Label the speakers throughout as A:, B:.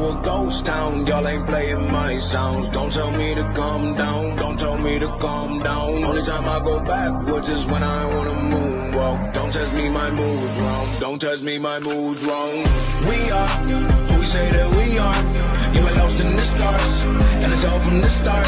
A: a ghost town. Y'all ain't playing my sounds. Don't tell me to calm down. Don't tell me to calm down. Only time I go backwards is when I wanna moonwalk. Don't test me, my mood's wrong. Don't test me, my mood's wrong. We are who we say that we are. Yeah, we're lost in the stars, and it's all from the start.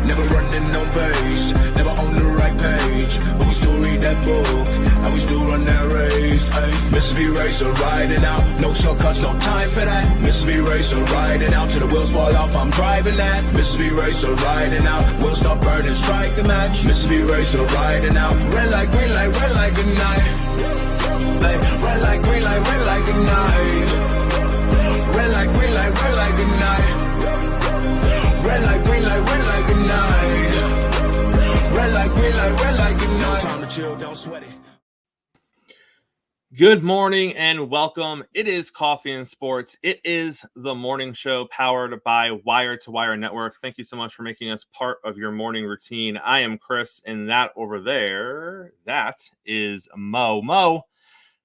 A: Never running no pace, never on the right page. But we still read that book, and we still run that race. Ay, Mississippi Racer riding out, no shortcuts, no time for that. Mississippi Racer riding out, till the wheels fall off, I'm driving that. Mississippi Racer riding out, we'll stop burning, strike the match. Mississippi Racer riding out, red light, green light, red light, good night. Ay, red light, green light, red light, good night. Red light, green light, red light, good night. Red light, green light, red light, good night. Red light, green light, red light, good night. Time to chill, don't sweat it.
B: Good morning and welcome. It is Coffee and Sports. It is the morning show powered by Wire to Wire Network. Thank you so much for making us part of your morning routine. I am Chris, and that over there, that is Mo. Mo,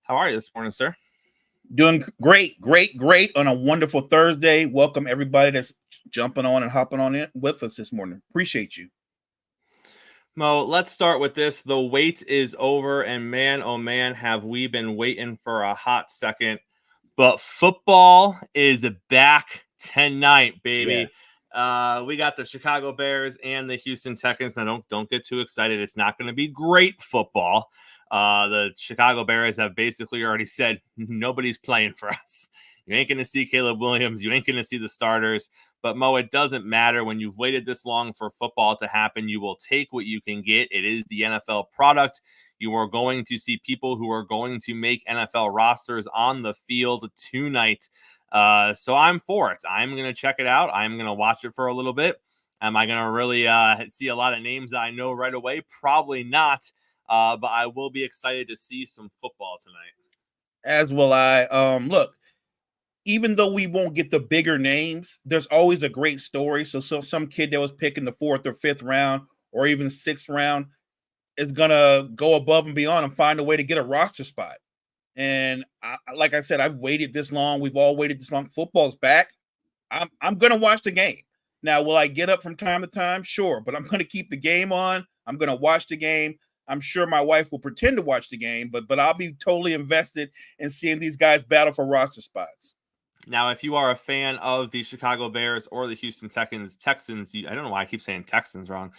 B: how are you this morning, sir?
C: Doing great on a wonderful Thursday. Welcome everybody that's jumping on and hopping on in with us this morning. Appreciate you.
B: Mo, let's start with this. The wait is over, and man, oh man, have we been waiting for a hot second. But football is back tonight, baby. Yes. We got the Chicago Bears and the Houston Texans. Now, don't get too excited. It's not going to be great football. The Chicago Bears have basically already said nobody's playing for us. You ain't going to see Caleb Williams. You ain't going to see the starters. But, Mo, it doesn't matter. When you've waited this long for football to happen, you will take what you can get. It is the NFL product. You are going to see people who are going to make NFL rosters on the field tonight. So I'm for it. I'm going to check it out. I'm going to watch it for a little bit. Am I going to really see a lot of names that I know right away? Probably not. But I will be excited to see some football tonight.
C: As will I. Look, even though we won't get the bigger names, there's always a great story. So some kid that was picked in the 4th or 5th round or even 6th round is going to go above and beyond and find a way to get a roster spot. And like I said, I've waited this long. We've all waited this long. Football's back. I'm going to watch the game. Now, will I get up from time to time? Sure. But I'm going to keep the game on. I'm going to watch the game. I'm sure my wife will pretend to watch the game, but I'll be totally invested in seeing these guys battle for roster spots.
B: Now, if you are a fan of the Chicago Bears or the Houston Texans, I don't know why I keep saying Texans wrong.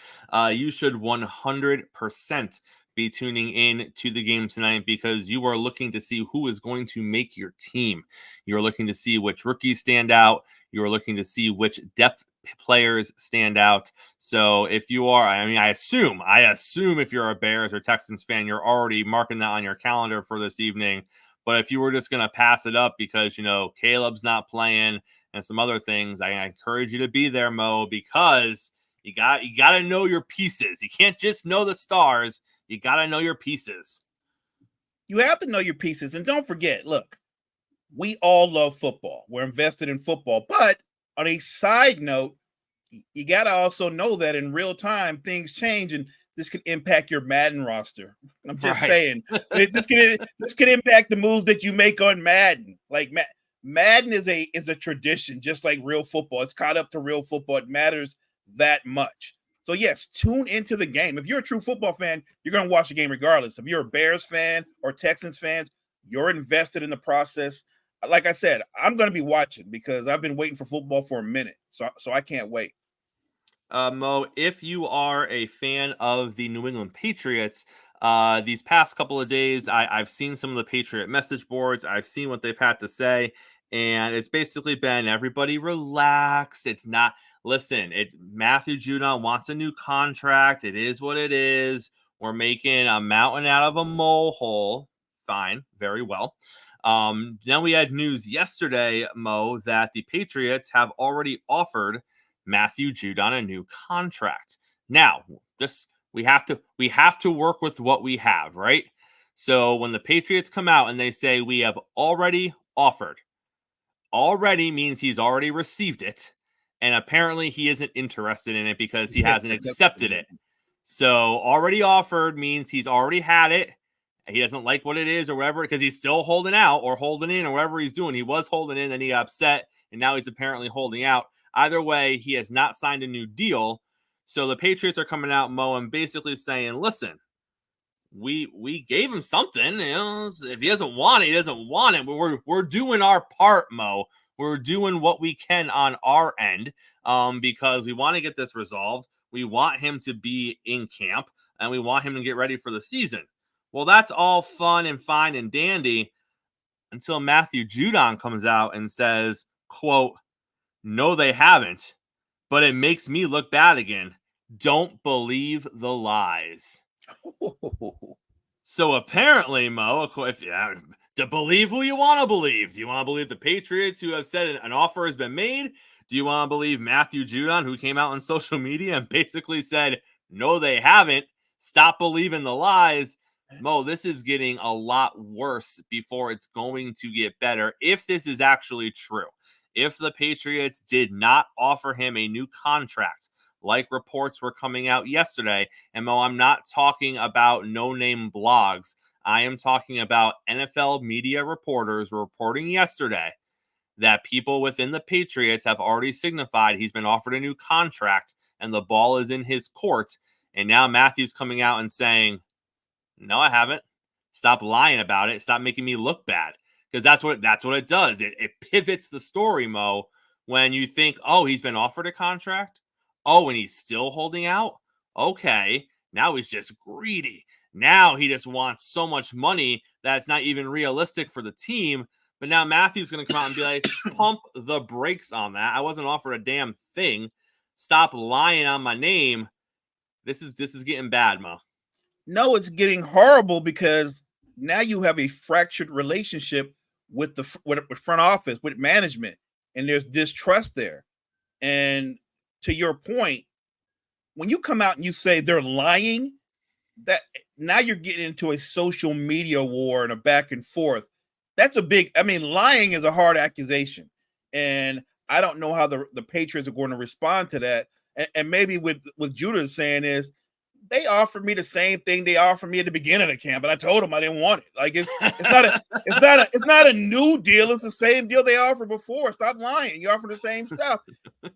B: You should 100% be tuning in to the game tonight because you are looking to see who is going to make your team. You're looking to see which rookies stand out. You're looking to see which depth players stand out. So if you are, I assume if you're a Bears or Texans fan, you're already marking that on your calendar for this evening. But if you were just going to pass it up because, Caleb's not playing and some other things, I encourage you to be there, Mo, because you got to know your pieces. You can't just know the stars. You got to know your pieces.
C: You have to know your pieces. And don't forget, look, we all love football. We're invested in football. But on a side note, you got to also know that in real time, things change and this could impact your Madden roster. I'm just saying. This could impact the moves that you make on Madden. Like Madden is a tradition, just like real football. It's caught up to real football. It matters that much. So, yes, tune into the game. If you're a true football fan, you're going to watch the game regardless. If you're a Bears fan or Texans fans, you're invested in the process. Like I said, I'm going to be watching because I've been waiting for football for a minute. So I can't wait.
B: Mo, if you are a fan of the New England Patriots, these past couple of days, I've seen some of the Patriot message boards. I've seen what they've had to say, and it's basically been everybody relax. It's not, listen, Matthew Judon wants a new contract. It is what it is. We're making a mountain out of a molehill. Fine, very well. Then we had news yesterday, Mo, that the Patriots have already offered Matthew Judon a new contract. Now, we have to work with what we have, right? So when the Patriots come out and they say we have already offered, already means he's already received it, and apparently he isn't interested in it because he hasn't accepted it. So already offered means he's already had it. He doesn't like what it is or whatever because he's still holding out or holding in or whatever he's doing. He was holding in, then he got upset and now he's apparently holding out. Either way, he has not signed a new deal. So the Patriots are coming out, Mo, and basically saying, listen, we gave him something. If he doesn't want it, he doesn't want it. We're doing our part, Mo. We're doing what we can on our end because we want to get this resolved. We want him to be in camp, and we want him to get ready for the season. Well, that's all fun and fine and dandy until Matthew Judon comes out and says, quote, no, they haven't, but it makes me look bad again. Don't believe the lies. So apparently, Mo, to believe who you want to believe. Do you want to believe the Patriots who have said an offer has been made? Do you want to believe Matthew Judon, who came out on social media and basically said, no, they haven't? Stop believing the lies. Mo, this is getting a lot worse before it's going to get better if this is actually true. If the Patriots did not offer him a new contract, like reports were coming out yesterday, and Mo, I'm not talking about no-name blogs. I am talking about NFL media reporters reporting yesterday that people within the Patriots have already signified he's been offered a new contract and the ball is in his court. And now Matthew's coming out and saying, no, I haven't. Stop lying about it. Stop making me look bad. Because that's what it does. It pivots the story, Mo, when you think, oh, he's been offered a contract. Oh, and he's still holding out. Okay, now he's just greedy. Now he just wants so much money that it's not even realistic for the team. But now Matthew's going to come out and be like, pump the brakes on that. I wasn't offered a damn thing. Stop lying on my name. This is getting bad, Mo.
C: No, it's getting horrible because now you have a fractured relationship with the front office, with management, and there's distrust there. And to your point, when you come out and you say they're lying, that now you're getting into a social media war and a back and forth. That's a big, lying is a hard accusation. And I don't know how the Patriots are going to respond to that. And maybe with Judah saying is, they offered me the same thing they offered me at the beginning of the camp, but I told them I didn't want it. Like it's not a new deal. It's the same deal they offered before. Stop lying. You offer the same stuff.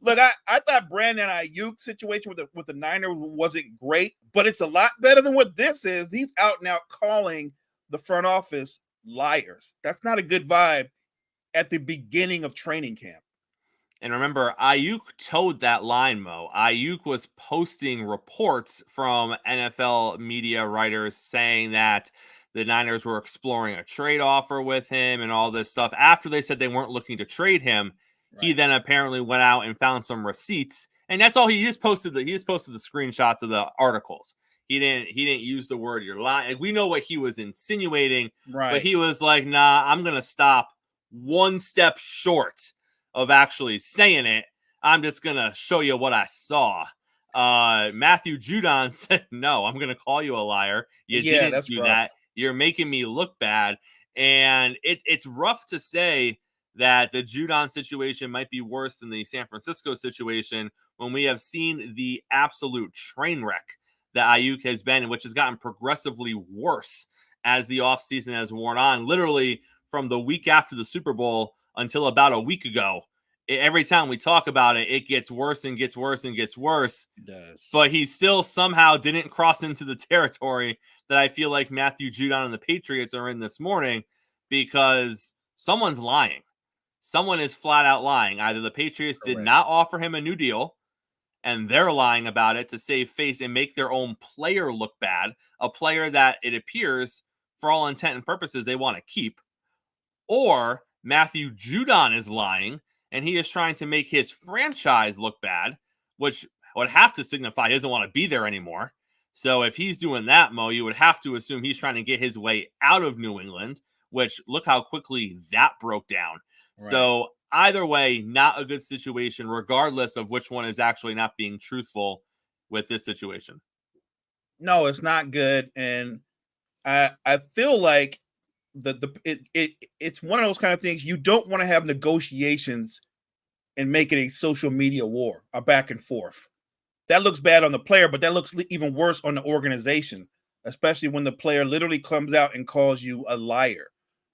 C: Look, I thought Brandon Ayuk's situation with the Niners wasn't great, but it's a lot better than what this is. He's out and out calling the front office liars. That's not a good vibe at the beginning of training camp.
B: And remember, Ayuk towed that line, Mo. Ayuk was posting reports from NFL media writers saying that the Niners were exploring a trade offer with him and all this stuff. After they said they weren't looking to trade him, right. He then apparently went out and found some receipts. And that's all he just posted. He just posted the screenshots of the articles. He didn't use the word "you're lying." We know what he was insinuating, right? But he was like, "Nah, I'm gonna stop one step short of actually saying it. I'm just going to show you what I saw." Matthew Judon said, no, I'm going to call you a liar. You didn't do that. You're making me look bad. And it's rough to say that the Judon situation might be worse than the San Francisco situation when we have seen the absolute train wreck that Ayuk has been, which has gotten progressively worse as the offseason has worn on. Literally from the week after the Super Bowl until about a week ago, every time we talk about it, it gets worse and gets worse and gets worse.
C: It does.
B: But he still somehow didn't cross into the territory that I feel like Matthew Judon and the Patriots are in this morning, because someone's lying. Someone is flat out lying. Either the Patriots did not offer him a new deal, and they're lying about it to save face and make their own player look bad, a player that it appears, for all intent and purposes, they want to keep. Or Matthew Judon is lying, and he is trying to make his franchise look bad, which would have to signify he doesn't want to be there anymore. So if he's doing that, Mo, you would have to assume he's trying to get his way out of New England, which look how quickly that broke down. Right. So either way, not a good situation, regardless of which one is actually not being truthful with this situation.
C: No, it's not good. And I feel like it's one of those kind of things you don't want to have negotiations and make it a social media war, a back and forth. That looks bad on the player, but that looks even worse on the organization, especially when the player literally comes out and calls you a liar.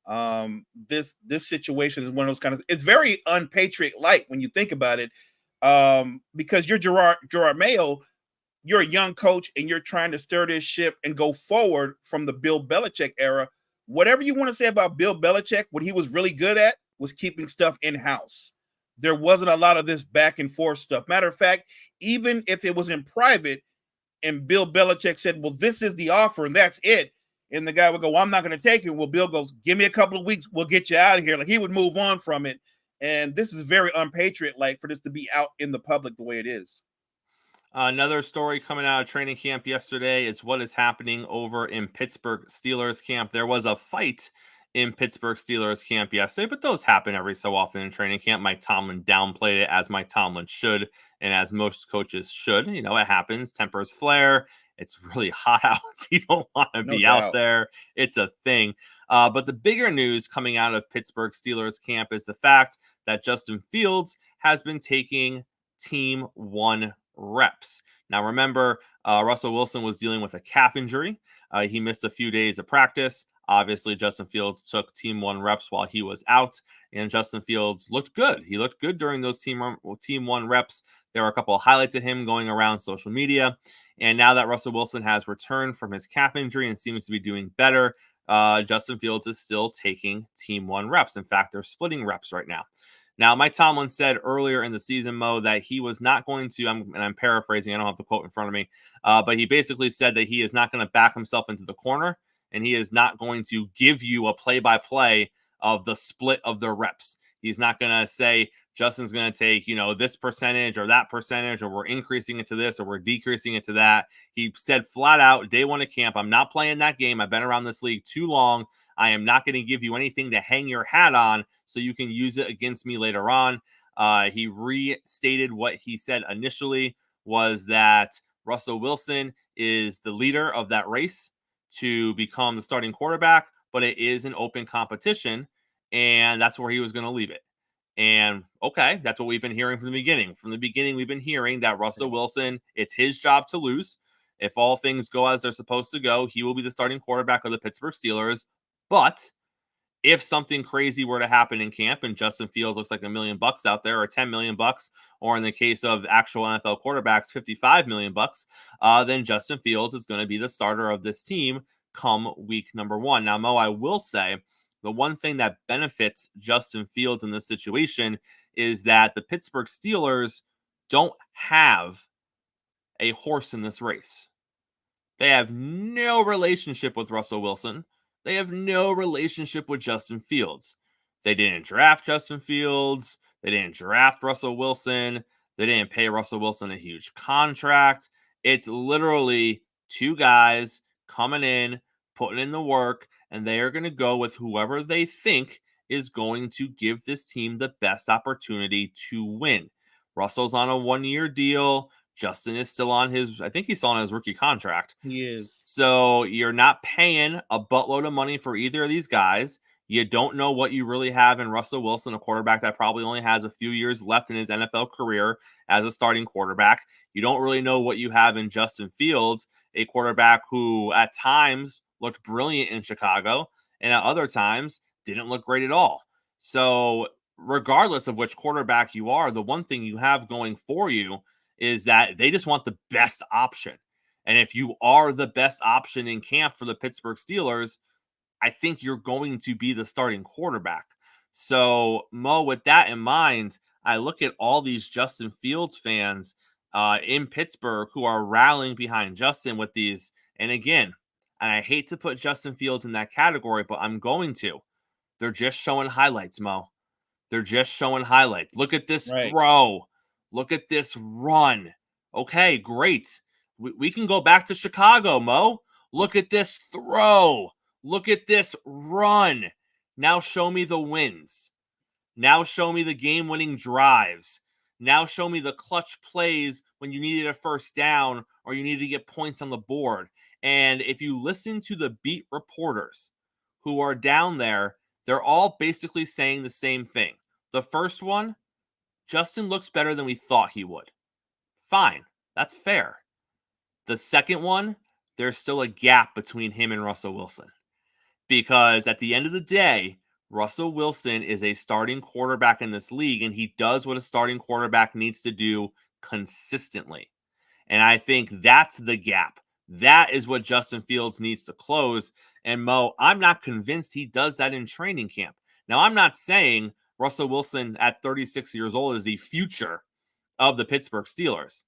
C: This situation is one of those kind of, it's very unpatriot like when you think about it, because you're Gerard Mayo, you're a young coach and you're trying to stir this ship and go forward from the Bill Belichick era. Whatever you want to say about Bill Belichick, what he was really good at was keeping stuff in house. There wasn't a lot of this back and forth stuff. Matter of fact, even if it was in private and Bill Belichick said, well, this is the offer and that's it, and the guy would go, well, I'm not going to take it. Well, Bill goes, give me a couple of weeks. We'll get you out of here. Like, he would move on from it. And this is very unpatriot-like for this to be out in the public the way it is.
B: Another story coming out of training camp yesterday is what is happening over in Pittsburgh Steelers camp. There was a fight in Pittsburgh Steelers camp yesterday, but those happen every so often in training camp. Mike Tomlin downplayed it, as Mike Tomlin should, and as most coaches should. You know, it happens. Tempers flare. It's really hot out. You don't want to be out there. It's a thing. But the bigger news coming out of Pittsburgh Steelers camp is the fact that Justin Fields has been taking Team 1 reps. Now, remember, Russell Wilson was dealing with a calf injury. He missed a few days of practice. Obviously, Justin Fields took Team 1 reps while he was out, and Justin Fields looked good. He looked good during those Team 1 reps. There were a couple of highlights of him going around social media. And now that Russell Wilson has returned from his calf injury and seems to be doing better, Justin Fields is still taking Team 1 reps. In fact, they're splitting reps right now. Now, Mike Tomlin said earlier in the season, Mo, that he was not going to, and I'm paraphrasing, I don't have the quote in front of me, but he basically said that he is not going to back himself into the corner, and he is not going to give you a play-by-play of the split of the reps. He's not going to say Justin's going to take, this percentage or that percentage, or we're increasing it to this or we're decreasing it to that. He said flat out, day one of camp, I'm not playing that game. I've been around this league too long. I am not going to give you anything to hang your hat on so you can use it against me later on. He restated what he said initially, was that Russell Wilson is the leader of that race to become the starting quarterback, but it is an open competition, and that's where he was going to leave it. And okay, that's what we've been hearing from the beginning. From the beginning, we've been hearing that Russell Wilson, it's his job to lose. If all things go as they're supposed to go, he will be the starting quarterback of the Pittsburgh Steelers. But if something crazy were to happen in camp and Justin Fields looks like $1 million out there, or $10 million, or in the case of actual NFL quarterbacks, $55 million, then Justin Fields is going to be the starter of this team come week number 1. Now, Mo, I will say the one thing that benefits Justin Fields in this situation is that the Pittsburgh Steelers don't have a horse in this race. They have no relationship with Russell Wilson. They have no relationship with Justin Fields. They didn't draft Justin Fields. They didn't draft Russell Wilson. They didn't pay Russell Wilson a huge contract. It's literally two guys coming in, putting in the work, and they are going to go with whoever they think is going to give this team the best opportunity to win. Russell's on a 1-year deal. Justin is still on I think he's still on his rookie contract.
C: He is.
B: So you're not paying a buttload of money for either of these guys. You don't know what you really have in Russell Wilson, a quarterback that probably only has a few years left in his NFL career as a starting quarterback. You don't really know what you have in Justin Fields, a quarterback who at times looked brilliant in Chicago and at other times didn't look great at all. So regardless of which quarterback you are, the one thing you have going for you is that they just want the best option. And if you are the best option in camp for the Pittsburgh Steelers, I think you're going to be the starting quarterback. So, Mo, with that in mind, I look at all these Justin Fields fans in Pittsburgh who are rallying behind Justin with these. And again, and I hate to put Justin Fields in that category, but I'm going to. They're just showing highlights, Mo. They're just showing highlights. Look at this throw. Look at this run. Okay, great. We can go back to Chicago, Mo. Look at this throw. Look at this run. Now show me the wins. Now show me the game-winning drives. Now show me the clutch plays when you needed a first down or you needed to get points on the board. And if you listen to the beat reporters who are down there, they're all basically saying the same thing. The first one, Justin looks better than we thought he would. Fine. That's fair. The second one, there's still a gap between him and Russell Wilson. because at the end of the day, Russell Wilson is a starting quarterback in this league, and he does what a starting quarterback needs to do consistently. And I think that's the gap. That is what Justin Fields needs to close. And Mo, I'm not convinced he does that in training camp. Now, I'm not saying Russell Wilson at 36 years old is the future of the Pittsburgh Steelers.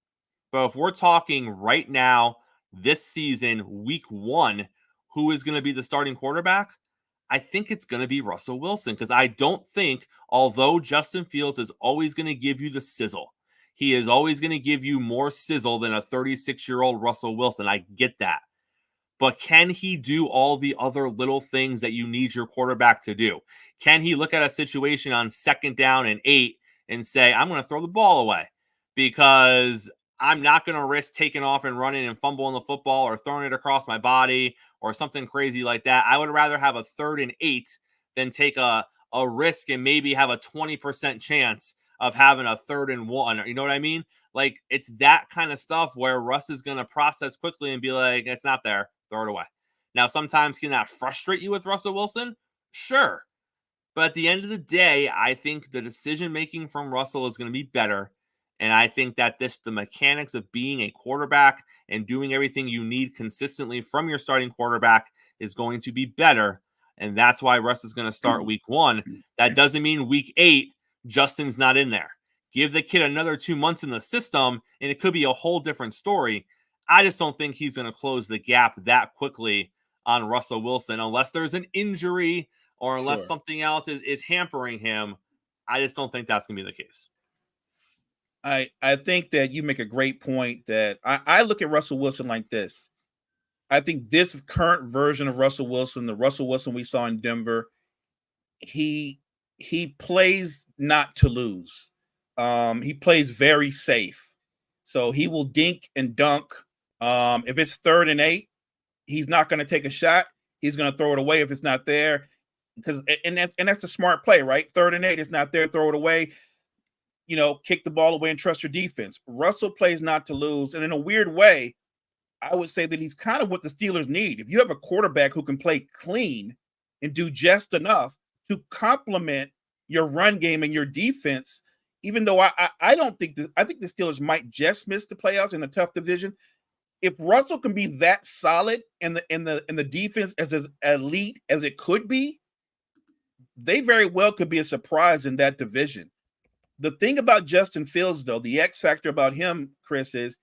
B: But if we're talking right now, this season, week 1, who is going to be the starting quarterback? I think it's going to be Russell Wilson, because I don't think, although Justin Fields is always going to give you the sizzle, he is always going to give you more sizzle than a 36-year-old Russell Wilson. I get that. But can he do all the other little things that you need your quarterback to do? Can he look at a situation on 2nd down and 8 and say, I'm going to throw the ball away because I'm not going to risk taking off and running and fumbling the football or throwing it across my body or something crazy like that. I would rather have a 3rd and 8 than take a risk and maybe have a 20% chance of having a 3rd and 1. You know what I mean? Like, it's that kind of stuff where Russ is going to process quickly and be like, it's not there. Throw it away. Now, sometimes can that frustrate you with Russell Wilson? Sure. But at the end of the day, I think the decision-making from Russell is going to be better. And I think that the mechanics of being a quarterback and doing everything you need consistently from your starting quarterback is going to be better. And that's why Russ is going to start week 1. That doesn't mean week 8, Justin's not in there. Give the kid another 2 months in the system, and it could be a whole different story. I just don't think he's going to close the gap that quickly on Russell Wilson unless there's an injury or unless something else is hampering him. I just don't think that's going to be the case.
C: I think that you make a great point that I look at Russell Wilson like this. I think this current version of Russell Wilson, the Russell Wilson we saw in Denver, he plays not to lose. He plays very safe. So he will dink and dunk. If it's 3rd and 8, he's not going to take a shot. He's going to throw it away if it's not there. And that's the smart play, right? 3rd and 8, it's not there, throw it away. You know, kick the ball away and trust your defense. Russell plays not to lose. And in a weird way, I would say that he's kind of what the Steelers need. If you have a quarterback who can play clean and do just enough to complement your run game and your defense, even though I don't think I think the Steelers might just miss the playoffs in a tough division. If Russell can be that solid and the defense as elite as it could be, they very well could be a surprise in that division. The thing about Justin Fields, though, the X factor about him, Chris, is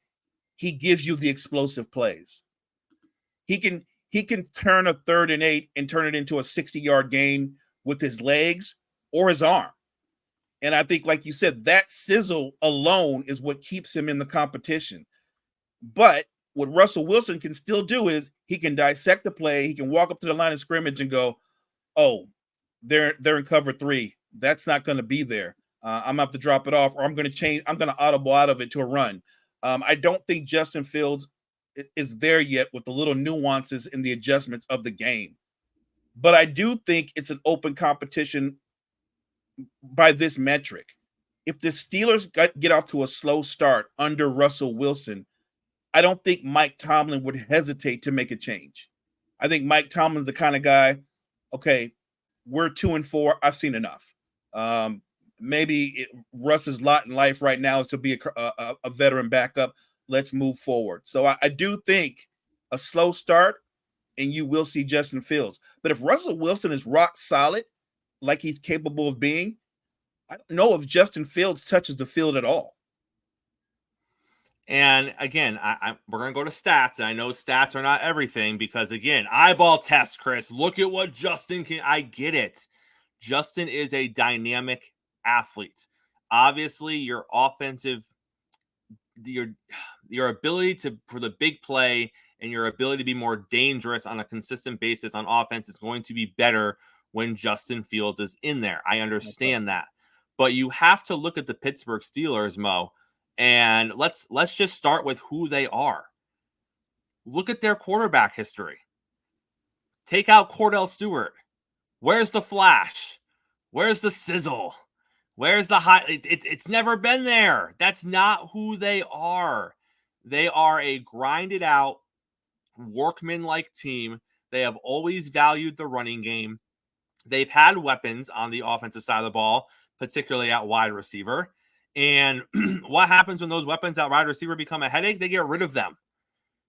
C: he gives you the explosive plays. He can turn a 3rd and 8 and turn it into a 60-yard gain with his legs or his arm. And I think, like you said, that sizzle alone is what keeps him in the competition. But what Russell Wilson can still do is he can dissect the play. He can walk up to the line of scrimmage and go, oh, they're in cover 3. That's not going to be there. I'm going to have to drop it off, or I'm going to change. I'm going to audible out of it to a run. I don't think Justin Fields is there yet with the little nuances in the adjustments of the game. But I do think it's an open competition by this metric. If the Steelers get off to a slow start under Russell Wilson, I don't think Mike Tomlin would hesitate to make a change. I think Mike Tomlin's the kind of guy, okay, we're 2-4. I've seen enough. Maybe Russ's lot in life right now is to be a veteran backup. Let's move forward. So I do think a slow start, and you will see Justin Fields. But if Russell Wilson is rock solid, like he's capable of being, I don't know if Justin Fields touches the field at all.
B: And again, we're going to go to stats. And I know stats are not everything because, again, eyeball test, Chris. Look at what Justin can. I get it. Justin is a dynamic athlete. Obviously, your offensive, your ability for the big play and your ability to be more dangerous on a consistent basis on offense is going to be better when Justin Fields is in there. I understand that. But you have to look at the Pittsburgh Steelers, Mo, and let's just start with who they are. Look at their quarterback history. Take out Cordell Stewart. Where's the flash? Where's the sizzle? Where's the high? It's never been there. That's not who they are. They are a grinded out, workman-like team They have always valued the running game. They've had weapons on the offensive side of the ball, particularly at wide receiver. And what happens when those weapons at wide receiver become a headache? They get rid of them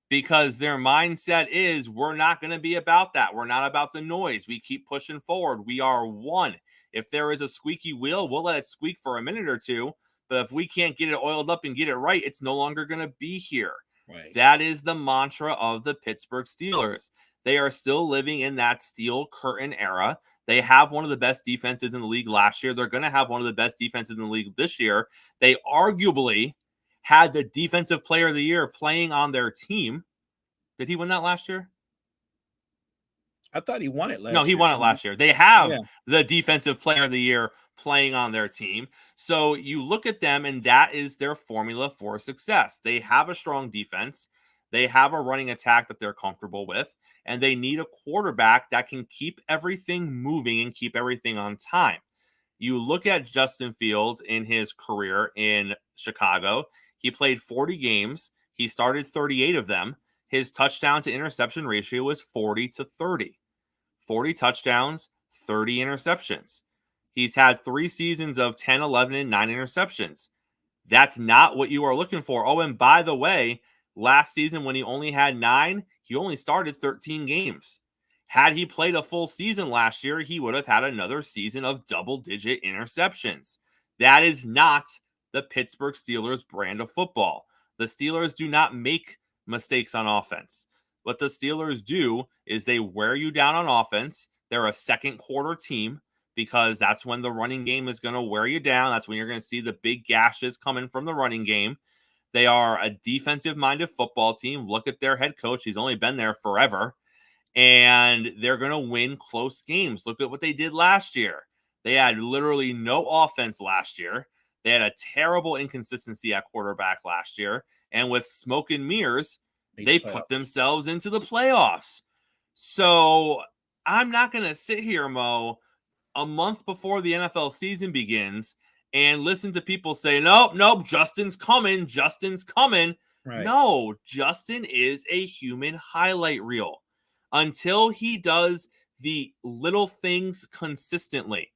B: because their mindset is, we're not going to be about that. We're not about the noise. We keep pushing forward. We are one. If there is a squeaky wheel, we'll let it squeak for a minute or two. But if we can't get it oiled up and get it right, it's no longer going to be here.
C: Right.
B: That is the mantra of the Pittsburgh Steelers. They are still living in that steel curtain era. They have one of the best defenses in the league last year. They're going to have one of the best defenses in the league this year. They arguably had the defensive player of the year playing on their team. Did he win that last year?
C: I thought he won it last year.
B: No, he won it last year. They have the defensive player of the year playing on their team. So you look at them, and that is their formula for success. They have a strong defense. They have a running attack that they're comfortable with, and they need a quarterback that can keep everything moving and keep everything on time. You look at Justin Fields in his career in Chicago. He played 40 games. He started 38 of them. His touchdown to interception ratio was 40-30. 40 touchdowns, 30 interceptions. He's had 3 seasons of 10, 11, and 9 interceptions. That's not what you are looking for. Oh, and by the way, last season when he only had 9, he only started 13 games. Had he played a full season last year, he would have had another season of double-digit interceptions. That is not the Pittsburgh Steelers brand of football. The Steelers do not make mistakes on offense. What the Steelers do is they wear you down on offense. They're a second quarter team because that's when the running game is going to wear you down. That's when you're going to see the big gashes coming from the running game. They are a defensive-minded football team. Look at their head coach. He's only been there forever. And they're going to win close games. Look at what they did last year. They had literally no offense last year. They had a terrible inconsistency at quarterback last year. And with smoke and mirrors, they put themselves into the playoffs. So I'm not going to sit here, Mo, a month before the NFL season begins and listen to people say, nope, Justin's coming. Right. No, Justin is a human highlight reel. Until he does the little things consistently,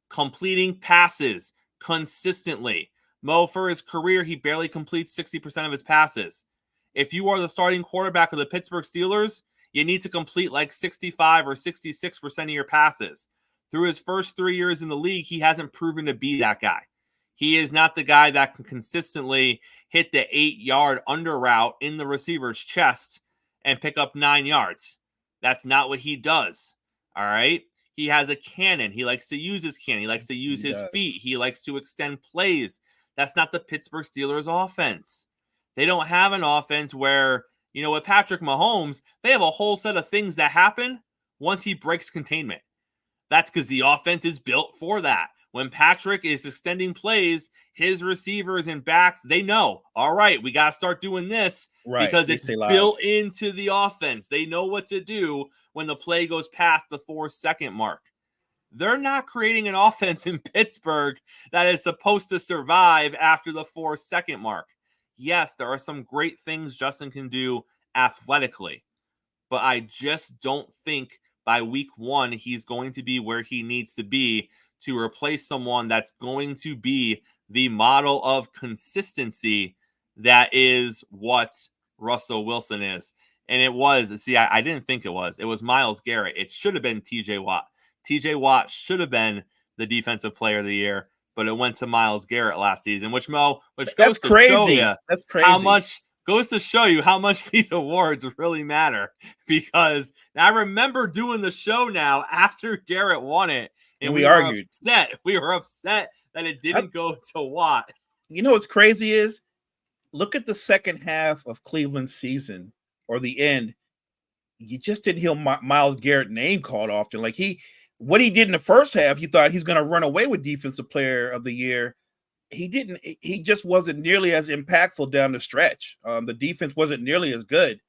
B: completing passes consistently. Mo, for his career, he barely completes 60% of his passes. If you are the starting quarterback of the Pittsburgh Steelers, you need to complete like 65 or 66% of your passes. Through his first 3 years in the league, he hasn't proven to be that guy. He is not the guy that can consistently hit the 8-yard under route in the receiver's chest and pick up 9 yards. That's not what he does. All right. He has a cannon. He likes to use his cannon. He likes to use his feet. He likes to extend plays. That's not the Pittsburgh Steelers offense. They don't have an offense where, with Patrick Mahomes, they have a whole set of things that happen once he breaks containment. That's because the offense is built for that. When Patrick is extending plays, his receivers and backs, they know, all right, we got to start doing this because it's built into the offense. They know what to do when the play goes past the 4-second mark. They're not creating an offense in Pittsburgh that is supposed to survive after the 4-second mark. Yes, there are some great things Justin can do athletically, but I just don't think by week 1 he's going to be where he needs to be to replace someone that's going to be the model of consistency that is what Russell Wilson is. And it was, I didn't think it was. It was Myles Garrett. It should have been TJ Watt. TJ Watt should have been the defensive player of the year, but it went to Myles Garrett last season, which goes to show you
C: that's crazy.
B: How much these awards really matter. Because I remember doing the show now after Garrett won it, and we argued. We were upset that it didn't go to Watt.
C: You know what's crazy is, look at the second half of Cleveland's season or the end. You just didn't hear Myles Garrett name called often. Like what he did in the first half, you thought he's going to run away with Defensive Player of the Year. He didn't. He just wasn't nearly as impactful down the stretch. The defense wasn't nearly as good.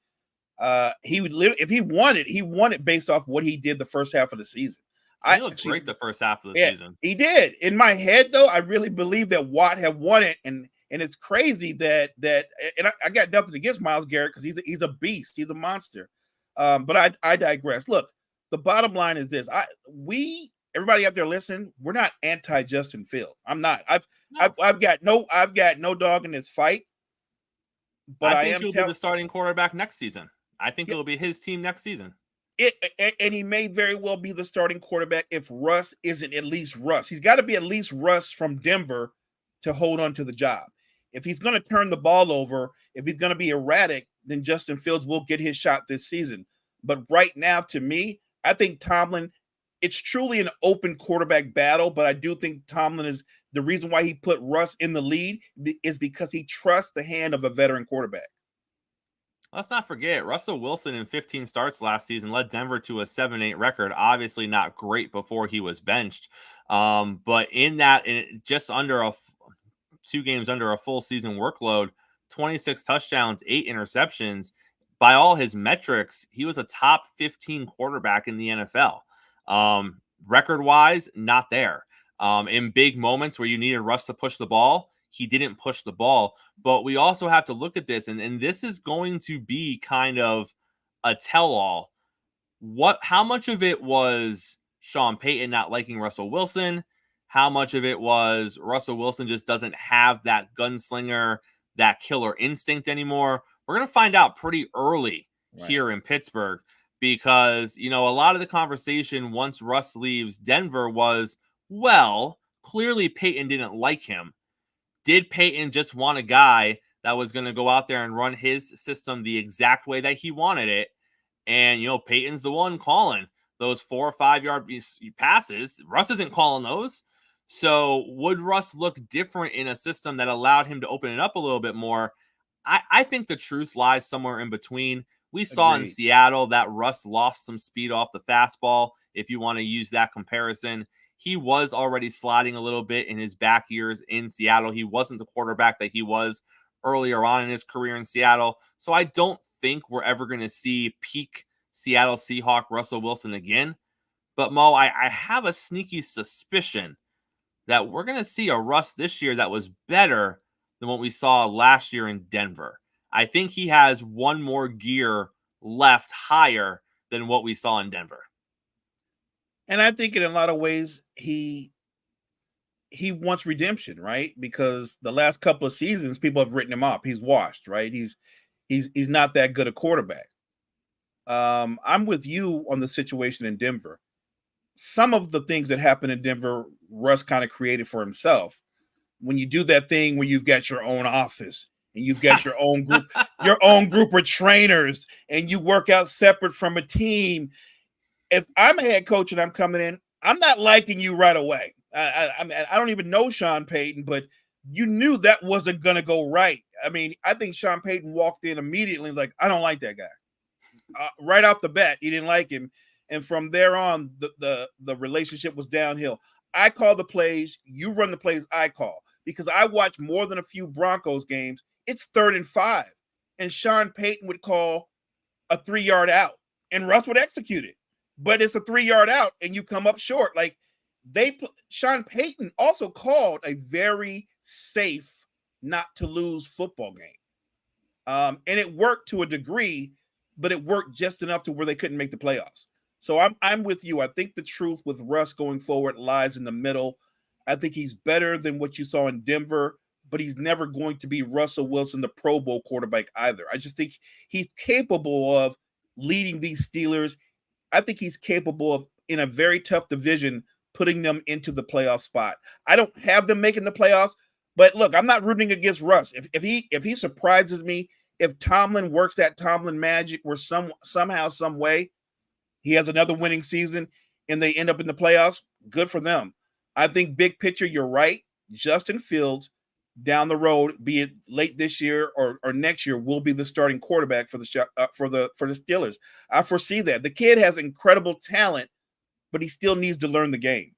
C: If he won it based off what he did the first half of the season.
B: He looked great the first half of the season.
C: He did. In my head, though, I really believe that Watt had won it, and it's crazy that I got nothing against Myles Garrett because he's a beast. He's a monster. But I digress. Look, the bottom line is this: everybody out there listening, we're not anti Justin Field. I'm not. I've got no dog in this fight. But
B: I think he'll be the starting quarterback next season. I think it'll be his team next season.
C: And he may very well be the starting quarterback if Russ isn't at least Russ. He's got to be at least Russ from Denver to hold on to the job. If he's going to turn the ball over, if he's going to be erratic, then Justin Fields will get his shot this season. But right now, to me, I think Tomlin, it's truly an open quarterback battle, but I do think Tomlin is the reason why he put Russ in the lead is because he trusts the hand of a veteran quarterback.
B: Let's not forget, Russell Wilson in 15 starts last season led Denver to a 7-8 record. Obviously not great before he was benched. But in that, just under 2 games under a full season workload, 26 touchdowns, 8 interceptions. By all his metrics, he was a top 15 quarterback in the NFL. Record-wise, not there. In big moments where you needed Russ to push the ball, he didn't push the ball. But we also have to look at this, and this is going to be kind of a tell-all. How much of it was Sean Payton not liking Russell Wilson? How much of it was Russell Wilson just doesn't have that gunslinger, that killer instinct anymore? We're going to find out pretty early here in Pittsburgh because, a lot of the conversation once Russ leaves Denver was, well, clearly Payton didn't like him. Did Payton just want a guy that was going to go out there and run his system the exact way that he wanted it? And, Payton's the one calling those 4 or 5 yard passes. Russ isn't calling those. So would Russ look different in a system that allowed him to open it up a little bit more? I think the truth lies somewhere in between. We saw in Seattle that Russ lost some speed off the fastball, if you want to use that comparison. He was already sliding a little bit in his back years in Seattle. He wasn't the quarterback that he was earlier on in his career in Seattle. So I don't think we're ever going to see peak Seattle Seahawk Russell Wilson again. But Mo, I have a sneaky suspicion that we're going to see a Russ this year that was better than what we saw last year in Denver. I think he has one more gear left higher than what we saw in Denver.
C: And I think in a lot of ways, he wants redemption, right? Because the last couple of seasons, people have written him off. He's washed, right? He's not that good a quarterback. I'm with you on the situation in Denver. Some of the things that happened in Denver, Russ kind of created for himself. When you do that thing where you've got your own office and you've got your own group of trainers and you work out separate from a team. If I'm a head coach and I'm coming in, I'm not liking you right away. I don't even know Sean Payton, but you knew that wasn't going to go right. I mean, I think Sean Payton walked in immediately like, I don't like that guy. Right off the bat, he didn't like him. And from there on, the relationship was downhill. I call the plays. You run the plays I call. Because I watch more than a few Broncos games. It's 3rd and 5. And Sean Payton would call a 3-yard out. And Russ would execute it. But it's a 3-yard out and you come up short. Like Sean Payton also called a very safe, not to lose football game. And it worked to a degree, but it worked just enough to where they couldn't make the playoffs. So I'm with you. I think the truth with Russ going forward lies in the middle. I think he's better than what you saw in Denver, but he's never going to be Russell Wilson, the Pro Bowl quarterback either. I just think he's capable of leading these Steelers. I think he's capable of, in a very tough division, putting them into the playoff spot. I don't have them making the playoffs, but look, I'm not rooting against Russ. If he surprises me, if Tomlin works that Tomlin magic where somehow, some way, he has another winning season and they end up in the playoffs, good for them. I think big picture, you're right. Justin Fields down the road, be it late this year or next year, will be the starting quarterback for the Steelers. I foresee that. The kid has incredible talent, but he still needs to learn the game.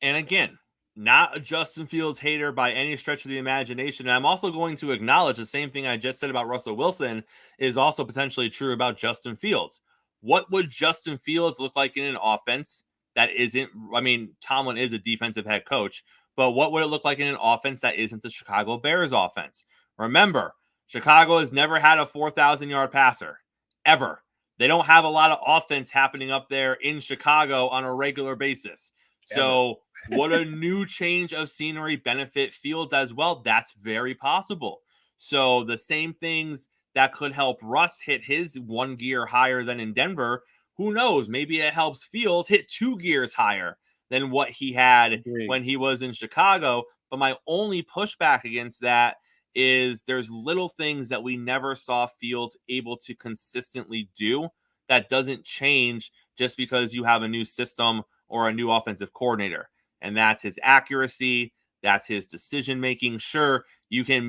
B: And again, not a Justin Fields hater by any stretch of the imagination. And I'm also going to acknowledge the same thing I just said about Russell Wilson is also potentially true about Justin Fields. What would Justin Fields look like in an offense that isn't, I mean, Tomlin is a defensive head coach, but what would it look like in an offense that isn't the Chicago Bears offense? Remember, Chicago has never had a 4,000-yard passer, ever. They don't have a lot of offense happening up there in Chicago on a regular basis. So would a new change of scenery benefit Fields as well? That's very possible. So the same things that could help Russ hit his 1 gear higher than in Denver, who knows? Maybe it helps Fields hit 2 gears higher than what he had when he was in Chicago. But my only pushback against that is there's little things that we never saw Fields able to consistently do that doesn't change just because you have a new system or a new offensive coordinator. And that's his accuracy, that's his decision making. Sure, you can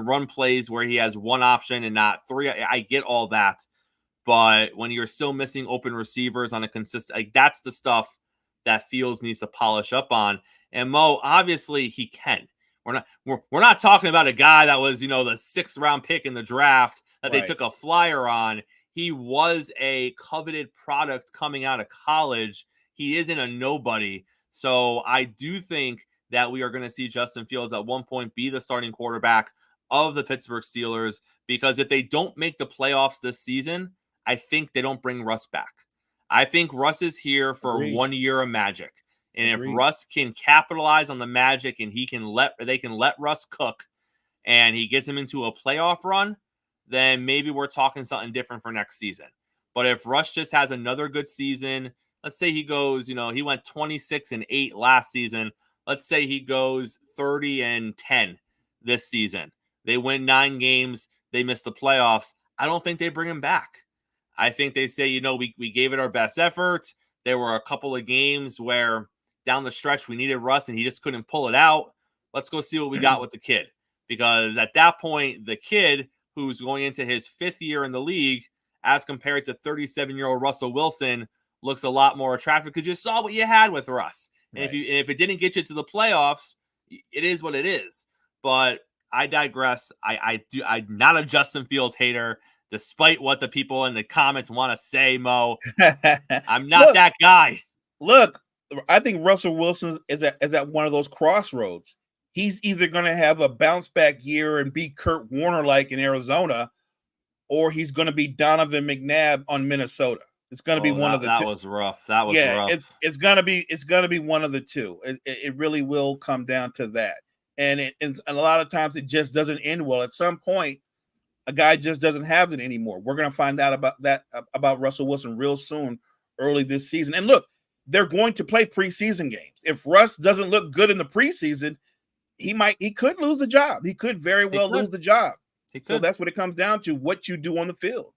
B: run plays where he has one option and not three. I get all that. But when you're still missing open receivers on a consistent, that's the stuff that Fields needs to polish up on. And Mo, obviously he can. We're not talking about a guy that was, the 6th round pick in the draft that they took a flyer on. He was a coveted product coming out of college. He isn't a nobody. So I do think that we are going to see Justin Fields at one point be the starting quarterback of the Pittsburgh Steelers, because if they don't make the playoffs this season, I think they don't bring Russ back. I think Russ is here for 1 year of magic. And if Russ can capitalize on the magic and they can let Russ cook and he gets him into a playoff run, then maybe we're talking something different for next season. But if Russ just has another good season, let's say he goes, he went 26-8 last season. Let's say he goes 30-10 this season. They win 9 games. They miss the playoffs. I don't think they bring him back. I think they say, we gave it our best effort. There were a couple of games where down the stretch we needed Russ and he just couldn't pull it out. Let's go see what we got with the kid. Because at that point, the kid who's going into his 5th year in the league, as compared to 37-year-old Russell Wilson, looks a lot more attractive because you saw what you had with Russ. And if it didn't get you to the playoffs, it is what it is. But I digress. I'm not a Justin Fields hater, despite what the people in the comments want to say, Mo. I'm not that guy.
C: Look, I think Russell Wilson is at one of those crossroads. He's either going to have a bounce back year and be Kurt Warner like in Arizona, or he's going to be Donovan McNabb on Minnesota. It's going to be one of the two.
B: That was rough. Rough.
C: It's going to be one of the two. It really will come down to that. And a lot of times it just doesn't end well. At some point, a guy just doesn't have it anymore. We're going to find out about Russell Wilson real soon, early this season. And look, they're going to play preseason games. If Russ doesn't look good in the preseason, he could lose the job. He could very well lose the job. So that's what it comes down to, what you do on the field.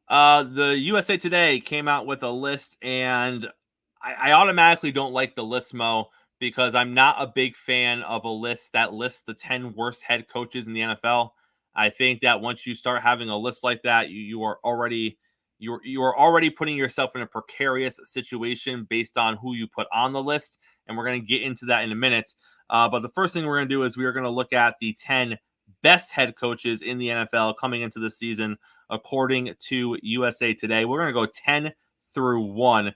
B: The USA Today came out with a list, and I automatically don't like the list, Mo, because I'm not a big fan of a list that lists the 10 worst head coaches in the NFL. I think that once you start having a list like that, you are already putting yourself in a precarious situation based on who you put on the list, and we're going to get into that in a minute. But the first thing we're going to do is we're going to look at the 10 best head coaches in the NFL coming into the season, according to USA Today. We're going to go 10 through 1.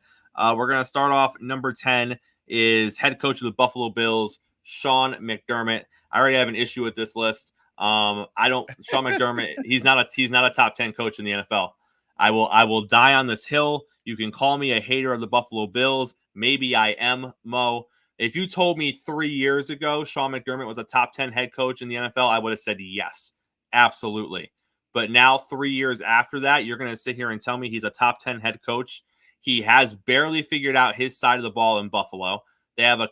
B: We're going to start off. Number 10 is head coach of the Buffalo Bills, Sean McDermott. I already have an issue with this list. Sean McDermott, he's not a top 10 coach in the NFL. I will die on this hill. You can call me a hater of the Buffalo Bills. Maybe I am, Mo. If you told me 3 years ago Sean McDermott was a top 10 head coach in the NFL, I would have said yes, absolutely. But now 3 years after that, you're going to sit here and tell me he's a top 10 head coach. He has barely figured out his side of the ball in Buffalo. They have a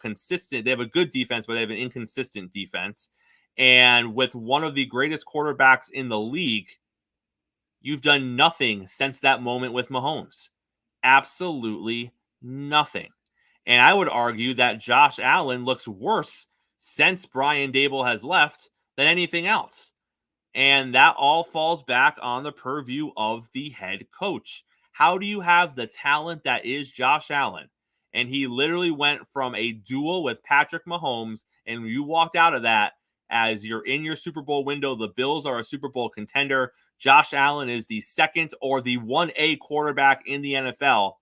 B: good defense, but they have an inconsistent defense. And with one of the greatest quarterbacks in the league, you've done nothing since that moment with Mahomes. Absolutely nothing. And I would argue that Josh Allen looks worse since Brian Daboll has left than anything else. And that all falls back on the purview of the head coach. How do you have the talent that is Josh Allen? And he literally went from a duel with Patrick Mahomes, and you walked out of that as you're in your Super Bowl window. The Bills are a Super Bowl contender. Josh Allen is the second or the 1A quarterback in the NFL,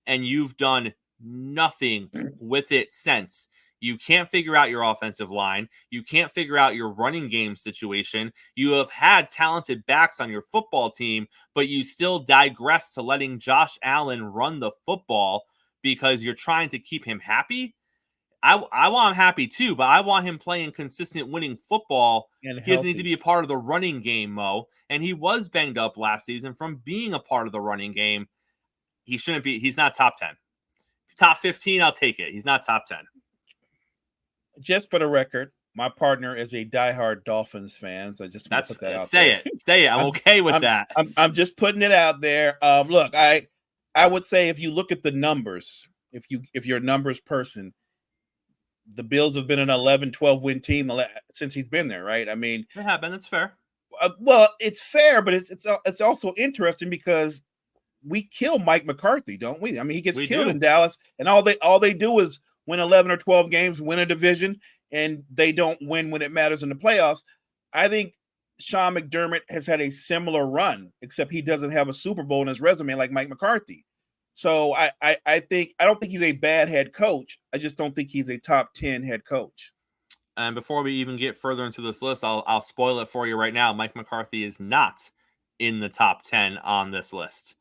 B: and you've done nothing with it since. You can't figure out your offensive line. You can't figure out your running game situation. You have had talented backs on your football team, but you still digress to letting Josh Allen run the football because you're trying to keep him happy. I want him happy too, but I want him playing consistent winning football.
C: And
B: he doesn't need to be a part of the running game, Mo. And he was banged up last season from being a part of the running game. He shouldn't be. He's not top 10. Top 15, I'll take it. He's not top 10.
C: Just for the record, my partner is a diehard Dolphins fan, so I just want to put that out there.
B: Say it. I'm okay with that.
C: I'm just putting it out there. Look, I would say if you look at the numbers, if you're a numbers person, the Bills have been an 11-12 win team since he's been there, right? I mean,
B: it happened. It's fair.
C: Well, it's fair, but it's also interesting because we kill Mike McCarthy, don't we? I mean, he gets killed in Dallas, and all they do is win 11 or 12 games, win a division, and they don't win when it matters in the playoffs. I think Sean McDermott has had a similar run, except he doesn't have a Super Bowl in his resume like Mike McCarthy. So I don't think he's a bad head coach. I just don't think he's a top 10 head coach.
B: And before we even get further into this list, I'll spoil it for you right now. Mike McCarthy is not in the top 10 on this list.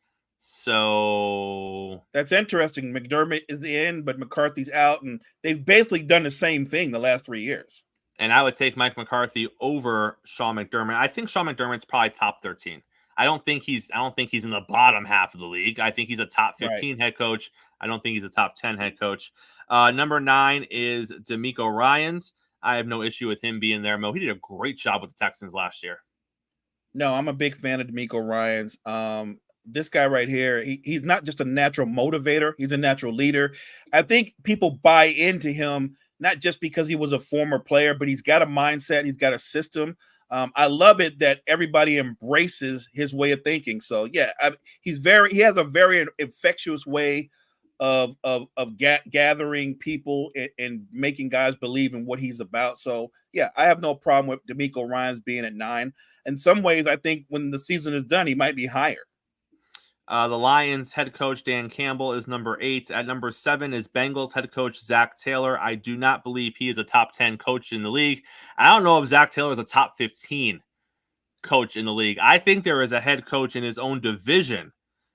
B: So
C: that's interesting. McDermott is in, but McCarthy's out, and they've basically done the same thing the last 3 years.
B: And I would take Mike McCarthy over Sean McDermott. I think Sean McDermott's probably top 13. I don't think he's in the bottom half of the league. I think he's a top 15 head coach. I don't think he's a top 10 head coach. Number 9 is DeMeco Ryans. I have no issue with him being there, Mo. He did a great job with the Texans last year.
C: No, I'm a big fan of DeMeco Ryans. This guy right here, he's not just a natural motivator. He's a natural leader. I think people buy into him, not just because he was a former player, but he's got a mindset. He's got a system. I love it that everybody embraces his way of thinking. So yeah, he has a very infectious way of gathering people and making guys believe in what he's about. So yeah, I have no problem with DeMeco Ryans being at 9. In some ways, I think when the season is done, he might be higher.
B: The Lions head coach Dan Campbell is number 8. At number 7 is Bengals head coach Zach Taylor. I do not believe he is a top 10 coach in the league. I don't know if Zach Taylor is a top 15 coach in the league. I think there is a head coach in his own division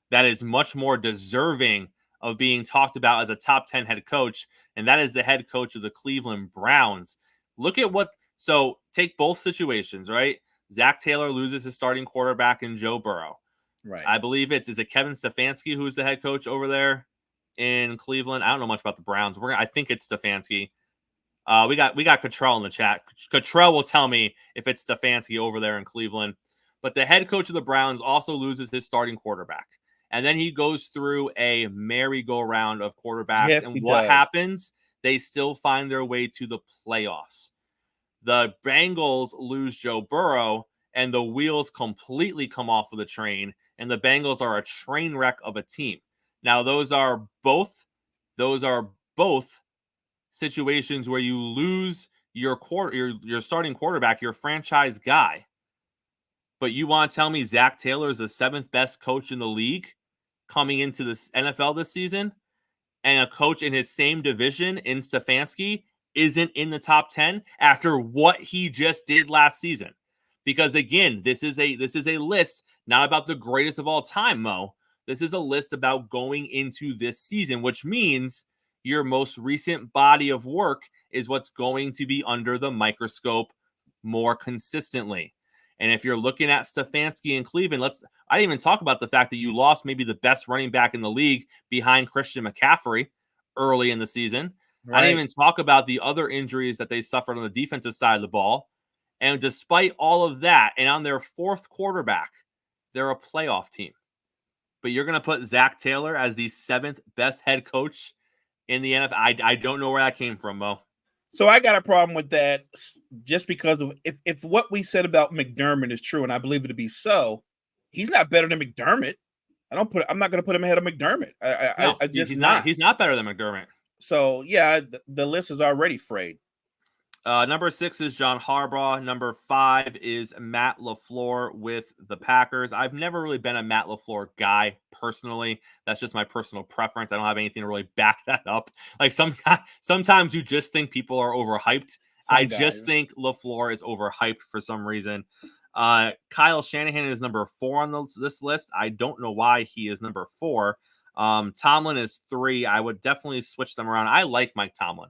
B: that is much more deserving of being talked about as a top 10 head coach, and that is the head coach of the Cleveland Browns. Look at so take both situations, right? Zach Taylor loses his starting quarterback in Joe Burrow.
C: Right.
B: I believe is it Kevin Stefanski who's the head coach over there in Cleveland? I don't know much about the Browns. I think it's Stefanski. We got Cottrell in the chat. Cottrell will tell me if it's Stefanski over there in Cleveland. But the head coach of the Browns also loses his starting quarterback. And then he goes through a merry-go-round of quarterbacks.
C: Yes,
B: and what happens? They still find their way to the playoffs. The Bengals lose Joe Burrow, and the wheels completely come off of the train, and the Bengals are a train wreck of a team. Now, those are both situations where you lose your starting quarterback, your franchise guy. But you want to tell me Zach Taylor is the 7th best coach in the league coming into the NFL this season, and a coach in his same division in Stefanski isn't in the top 10 after what he just did last season? Because again, this is a list not about the greatest of all time, Mo. This is a list about going into this season, which means your most recent body of work is what's going to be under the microscope more consistently. And if you're looking at Stefanski in Cleveland, I didn't even talk about the fact that you lost maybe the best running back in the league behind Christian McCaffrey early in the season. Right. I didn't even talk about the other injuries that they suffered on the defensive side of the ball. And despite all of that, and on their 4th quarterback, they're a playoff team. But you're going to put Zach Taylor as the 7th best head coach in the NFL. I don't know where that came from, Mo.
C: So I got a problem with that just because of if what we said about McDermott is true, and I believe it to be so, he's not better than McDermott. I'm not going to put him ahead of McDermott.
B: He's not better than McDermott.
C: So yeah, the list is already frayed.
B: Number 6 is John Harbaugh. Number 5 is Matt LaFleur with the Packers. I've never really been a Matt LaFleur guy personally. That's just my personal preference. I don't have anything to really back that up. Like sometimes you just think people are overhyped. I just think LaFleur is overhyped for some reason. Kyle Shanahan is number 4 on this list. I don't know why he is number 4. Tomlin is 3. I would definitely switch them around. I like Mike Tomlin.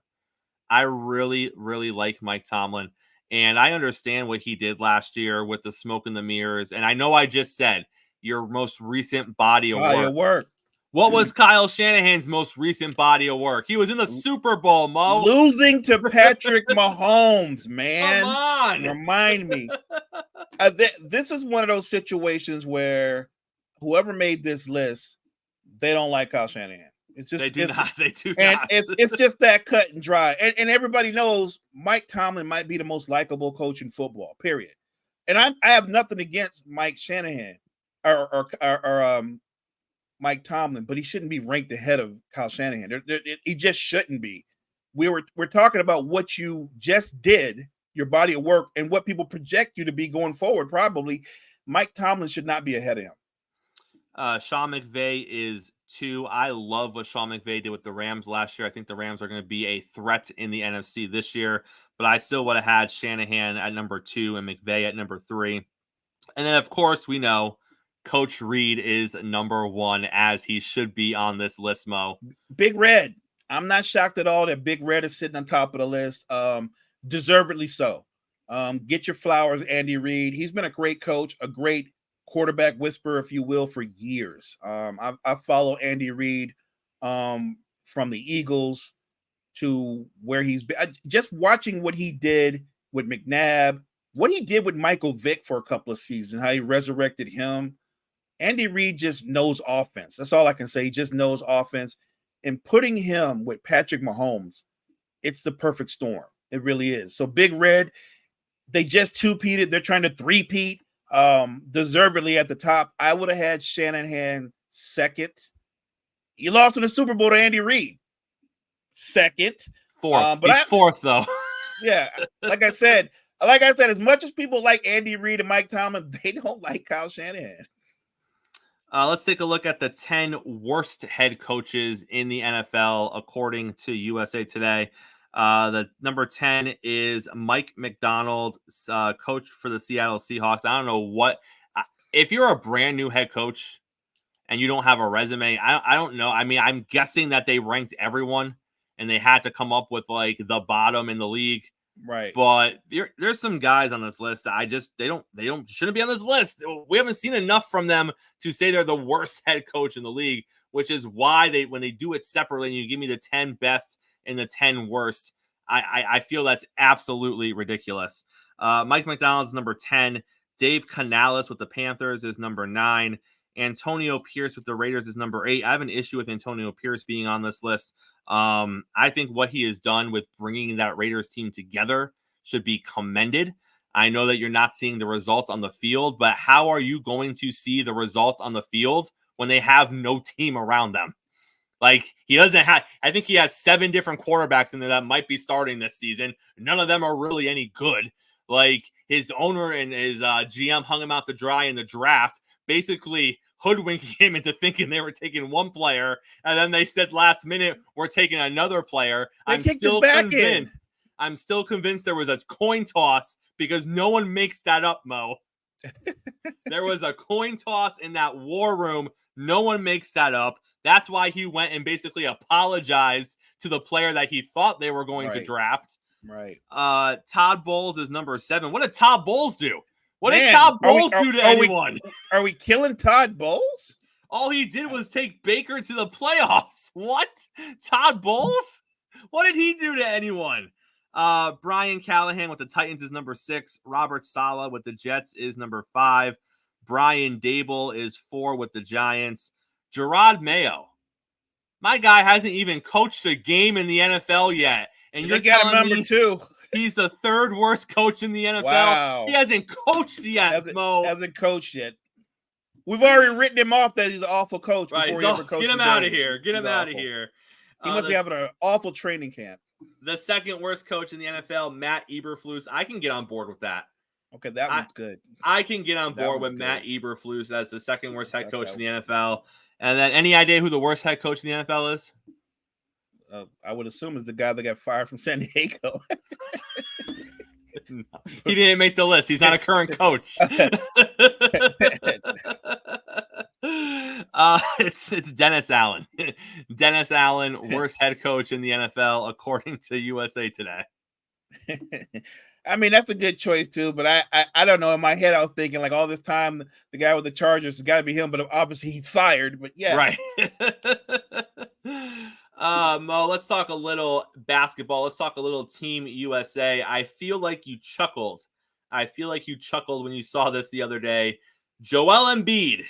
B: I really, really like Mike Tomlin. And I understand what he did last year with the smoke and the mirrors. And I know I just said your most recent body of work. What was Kyle Shanahan's most recent body of work? He was in the Super Bowl, Mo.
C: Losing to Patrick Mahomes, man.
B: Come on.
C: Remind me. This is one of those situations where whoever made this list, they don't like Kyle Shanahan. It's just
B: They do not.
C: And it's just that cut and dry. And everybody knows Mike Tomlin might be the most likable coach in football, period. And I have nothing against Mike Shanahan or Mike Tomlin, but he shouldn't be ranked ahead of Kyle Shanahan. He just shouldn't be. We're talking about what you just did, your body of work, and what people project you to be going forward. Probably Mike Tomlin should not be ahead of him.
B: Sean McVay is 2. I love what Sean McVay did with the Rams last year. I think the Rams are going to be a threat in the NFC this year, but I still would have had Shanahan at number 2 and McVay at number 3. And then, of course, we know Coach Reid is number 1, as he should be on this list, Mo.
C: Big Red. I'm not shocked at all that Big Red is sitting on top of the list. Deservedly so. Get your flowers, Andy Reid. He's been a great coach, a great quarterback whisperer, if you will, for years. I follow Andy Reid from the Eagles to where he's been. Just watching what he did with McNabb, what he did with Michael Vick for a couple of seasons, how he resurrected him. Andy Reid just knows offense. That's all I can say. He just knows offense. And putting him with Patrick Mahomes, it's the perfect storm. It really is. So Big Red, they just two-peated. They're trying to three-peat. Deservedly at the top. I would have had Shanahan second. He lost in the Super Bowl to Andy Reid. Second.
B: 4th. But he's 4th, though.
C: Yeah. Like I said, as much as people like Andy Reid and Mike Tomlin, they don't like Kyle Shanahan.
B: Let's take a look at the 10 worst head coaches in the NFL, according to USA Today. The number 10 is Mike McDonald, coach for the Seattle Seahawks. I don't know what if you're a brand new head coach and you don't have a resume. I don't know. I mean, I'm guessing that they ranked everyone and they had to come up with like the bottom in the league.
C: Right.
B: But there's some guys on this list that they shouldn't be on this list. We haven't seen enough from them to say they're the worst head coach in the league, which is why when they do it separately and you give me the 10 best and the 10 worst, I feel that's absolutely ridiculous. Mike McDonald's number 10. Dave Canales with the Panthers is number 9. Antonio Pierce with the Raiders is number 8. I have an issue with Antonio Pierce being on this list. I think what he has done with bringing that Raiders team together should be commended. I know that you're not seeing the results on the field, but how are you going to see the results on the field when they have no team around them? Like, he doesn't have, I think he has 7 different quarterbacks in there that might be starting this season. None of them are really any good. Like, his owner and his GM hung him out to dry in the draft, basically hoodwinking him into thinking they were taking one player, and then they said last minute, we're taking another player. I'm still convinced there was a coin toss because no one makes that up, Mo. There was a coin toss in that war room. No one makes that up. That's why he went and basically apologized to the player that he thought they were going to draft.
C: Right.
B: Todd Bowles is number 7. What did Todd Bowles do? What did Todd Bowles do to anyone?
C: Are we killing Todd Bowles?
B: All he did was take Baker to the playoffs. What? Todd Bowles? What did he do to anyone? Brian Callahan with the Titans is number 6. Robert Saleh with the Jets is number 5. Brian Dable is 4 with the Giants. Gerard Mayo. My guy hasn't even coached a game in the NFL yet. And you're
C: got him number 2.
B: He's the 3rd worst coach in the NFL.
C: Wow.
B: He hasn't coached yet, Mo.
C: Hasn't coached yet. We've already written him off that he's an awful coach.
B: Right,
C: before he ever coached.
B: Get him out of here. Get him out of here.
C: He must be having an awful training camp.
B: The second worst coach in the NFL, Matt Eberflus. I can get on board with that.
C: Okay, that one's good.
B: I can get on board with Matt Eberflus as the second worst head coach in the NFL. And then any idea who the worst head coach in the NFL is?
C: I would assume it's the guy that got fired from San Diego.
B: No, he didn't make the list. He's not a current coach. It's Dennis Allen. Dennis Allen, worst head coach in the NFL, according to USA Today.
C: I mean, that's a good choice too, but I don't know. In my head, I was thinking like all this time, the guy with the Chargers has got to be him, but obviously he's fired. But yeah,
B: right. Mo, let's talk a little basketball. Let's talk a little Team USA. I feel like you chuckled. When you saw this the other day. Joel Embiid,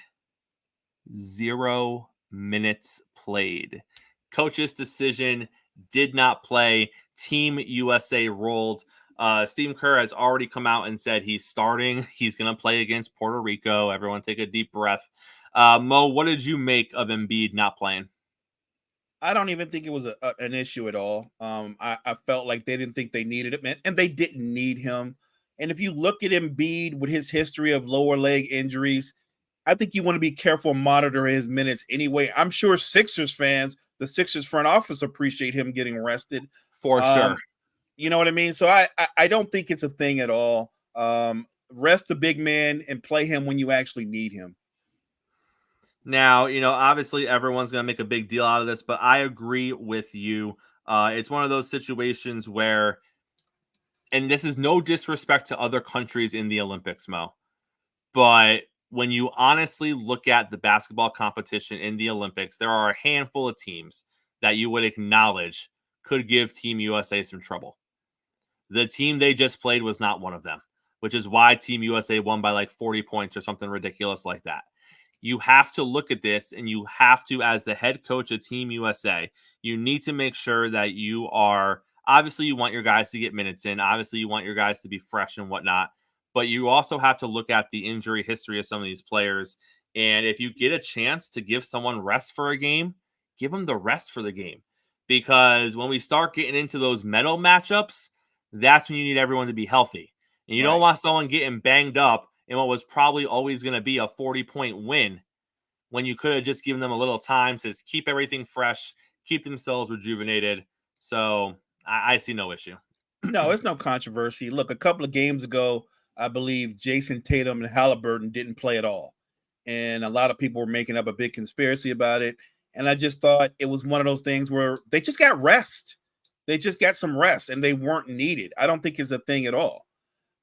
B: 0 minutes played. Coach's decision, did not play. Team USA rolled. Steve Kerr has already come out and said he's starting. He's going to play against Puerto Rico. Everyone take a deep breath. Mo, what did you make of Embiid not playing?
C: I don't even think it was an issue at all. I felt like they didn't think they needed him, and they didn't need him. And if you look at Embiid with his history of lower leg injuries, I think you want to be careful and monitor his minutes anyway. I'm sure Sixers fans, the Sixers front office appreciate him getting rested.
B: For sure.
C: You know what I mean? So I don't think it's a thing at all. Rest the big man and play him when you actually need him.
B: Now, obviously everyone's going to make a big deal out of this, but I agree with you. It's one of those situations where, and this is no disrespect to other countries in the Olympics, Mo, but when you honestly look at the basketball competition in the Olympics, there are a handful of teams that you would acknowledge could give Team USA some trouble. The team they just played was not one of them, which is why Team USA won by like 40 points or something ridiculous like that. You have to look at this, and you have to, as the head coach of Team USA, you need to make sure that you are, obviously you want your guys to get minutes in. Obviously you want your guys to be fresh and whatnot, but you also have to look at the injury history of some of these players. And if you get a chance to give someone rest for a game, give them the rest for the game. Because when we start getting into those medal matchups, that's when you need everyone to be healthy. And you don't want someone getting banged up in what was probably always going to be a 40-point win when you could have just given them a little time to keep everything fresh, keep themselves rejuvenated. So I see no issue.
C: No, it's no controversy. Look, a couple of games ago, I believe Jason Tatum and Halliburton didn't play at all. And a lot of people were making up a big conspiracy about it. And I just thought it was one of those things where they just got rest. They just got some rest and they weren't needed. I don't think it's a thing at all.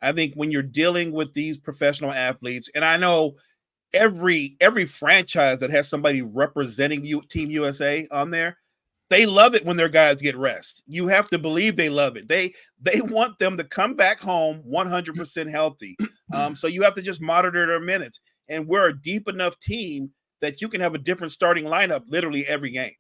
C: I think when you're dealing with these professional athletes, and I know every franchise that has somebody representing you, Team USA on there, they love it when their guys get rest. You have to believe they love it. They want them to come back home 100% healthy. So you have to just monitor their minutes. And we're a deep enough team that you can have a different starting lineup literally every game.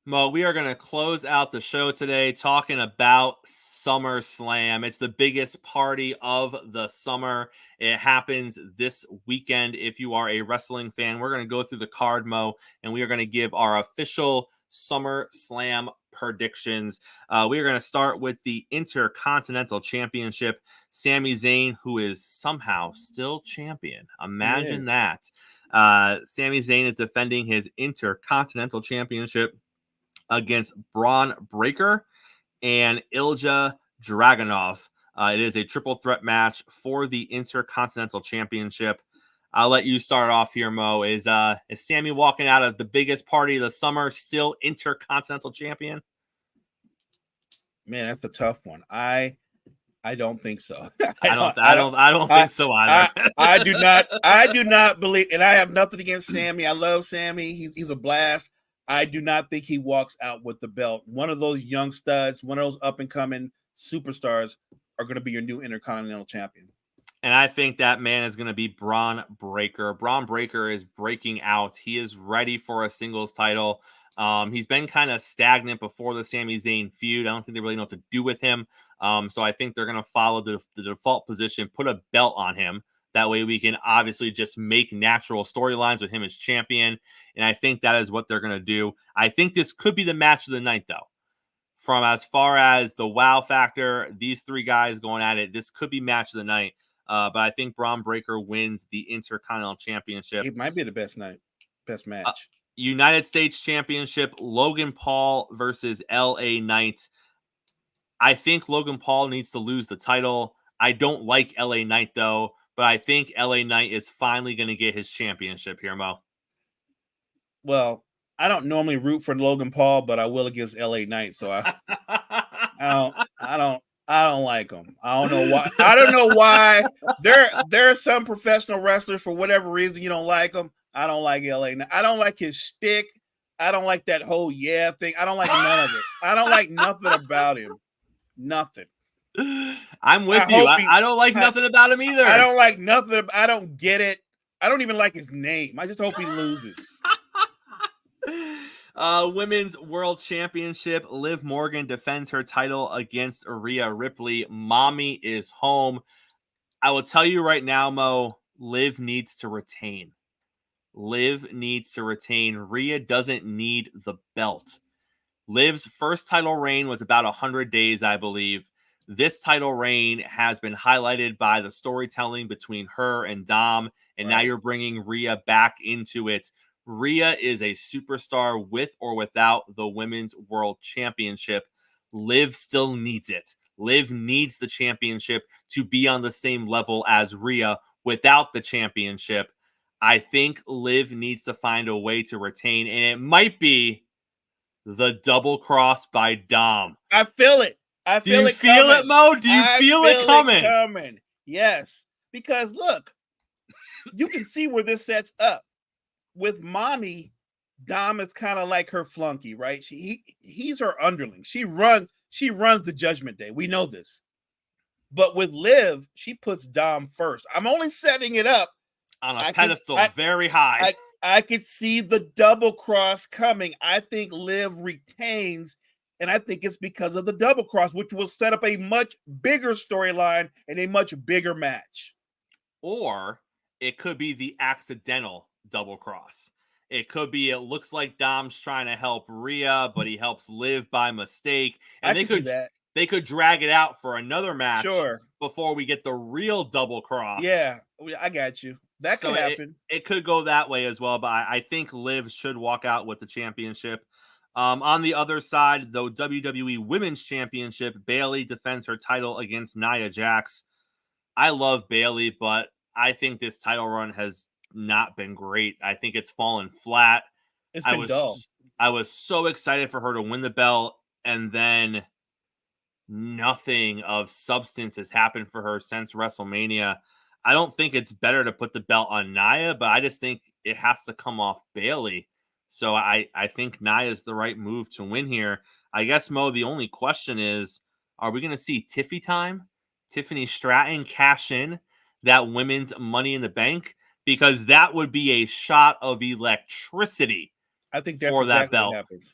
B: Mo, we are going to close out the show today talking about SummerSlam. It's the biggest party of the summer. It happens this weekend. If you are a wrestling fan, we're going to go through the card, Mo, and we are going to give our official SummerSlam predictions. We are going to start with the Intercontinental Championship. Sami Zayn, who is somehow still champion. Imagine that. Sami Zayn is defending his Intercontinental Championship against Braun Breaker and Ilja Dragunov. It is a triple threat match for the Intercontinental Championship. I'll let you start off here, Mo. Is Sami walking out of the biggest party of the summer still Intercontinental Champion?
C: Man, that's a tough one. I don't think so.
B: I don't think so either.
C: I do not believe, and I have nothing against Sami. I love Sami. He's a blast. I do not think he walks out with the belt. One of those young studs, one of those up-and-coming superstars are going to be your new Intercontinental Champion.
B: And I think that man is going to be Braun Breaker. Braun Breaker is breaking out. He is ready for a singles title. He's been kind of stagnant before the Sami Zayn feud. I don't think they really know what to do with him. So I think they're going to follow the default position, put a belt on him, That way we can obviously just make natural storylines with him as champion. And I think that is what they're going to do. I think this could be the match of the night, though. From as far as the wow factor, these three guys going at it, this could be match of the night. But I think Bron Breakker wins the Intercontinental Championship.
C: It might be the best match.
B: United States Championship, Logan Paul versus LA Knight. I think Logan Paul needs to lose the title. I don't like LA Knight, though, but I think LA Knight is finally going to get his championship here, Mo.
C: Well, I don't normally root for Logan Paul, but I will against LA Knight, so I don't like him. I don't know why. I don't know why. There are some professional wrestlers, for whatever reason, you don't like them. I don't like LA Knight. I don't like his shtick. I don't like that whole thing. I don't like none of it. I don't like nothing about him. Nothing.
B: I'm with you. I don't like nothing about him either.
C: I don't like nothing. I don't get it. I don't even like his name. I just hope he loses.
B: Women's World Championship, Liv Morgan defends her title against Rhea Ripley. Mommy is home. I will tell you right now, Mo, Liv needs to retain. Liv needs to retain. Rhea doesn't need the belt. Liv's first title reign was about 100 days, I believe. This title reign has been highlighted by the storytelling between her and Dom, and now you're bringing Rhea back into it. Rhea is a superstar with or without the Women's World Championship. Liv still needs it. Liv needs the championship to be on the same level as Rhea without the championship. I think Liv needs to find a way to retain, and it might be the double cross by Dom.
C: I feel it.
B: Do you feel it, Mo? Do you feel it coming?
C: Yes. Because look, you can see where this sets up. With Mommy, Dom is kind of like her flunky, right? He's her underling. She runs the Judgment Day. We know this. But with Liv, she puts Dom first. I'm only setting it up
B: on a pedestal very high.
C: I could see the double cross coming. I think Liv retains, and I think it's because of the double cross, which will set up a much bigger storyline and a much bigger match.
B: Or it could be the accidental double cross. It could be, it looks like Dom's trying to help Rhea, but he helps Liv by mistake. And they could drag it out for another match before we get the real double cross.
C: Yeah, I got you. That could happen.
B: It could go that way as well, but I think Liv should walk out with the championship. On the other side, the WWE Women's Championship, Bayley defends her title against Nia Jax. I love Bayley, but I think this title run has not been great. I think it's fallen flat.
C: It's been dull.
B: I was so excited for her to win the belt, and then nothing of substance has happened for her since WrestleMania. I don't think it's better to put the belt on Nia, but I just think it has to come off Bayley. So I think Nia is the right move to win here. I guess, Mo, the only question is, are we going to see Tiffany Stratton cash in that women's Money in the Bank? Because that would be a shot of electricity.
C: I think that's
B: for
C: exactly
B: that belt.
C: What happens.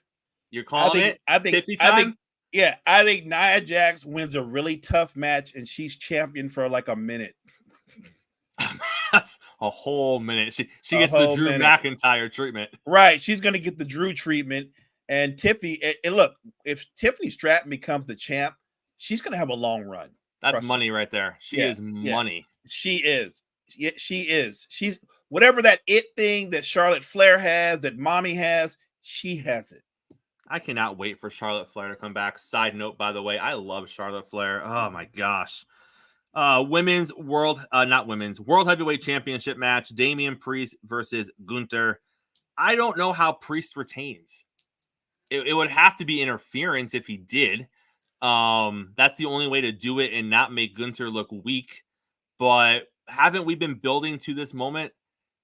B: You're calling it?
C: I think Nia Jax wins a really tough match, and she's champion for like a minute.
B: That's a whole minute. She gets the Drew McIntyre treatment.
C: Right. She's going to get the Drew treatment. And Tiffany, and look, if Tiffany Stratton becomes the champ, she's going to have a long run.
B: That's money right there. She is money.
C: She is. Yeah, she is. She's whatever that it thing that Charlotte Flair has, that Mommy has, she has it.
B: I cannot wait for Charlotte Flair to come back. Side note, by the way, I love Charlotte Flair. Oh my gosh. World Heavyweight Championship match, Damian Priest versus Gunther. I don't know how Priest retains. It would have to be interference if he did. That's the only way to do it and not make Gunther look weak. But haven't we been building to this moment?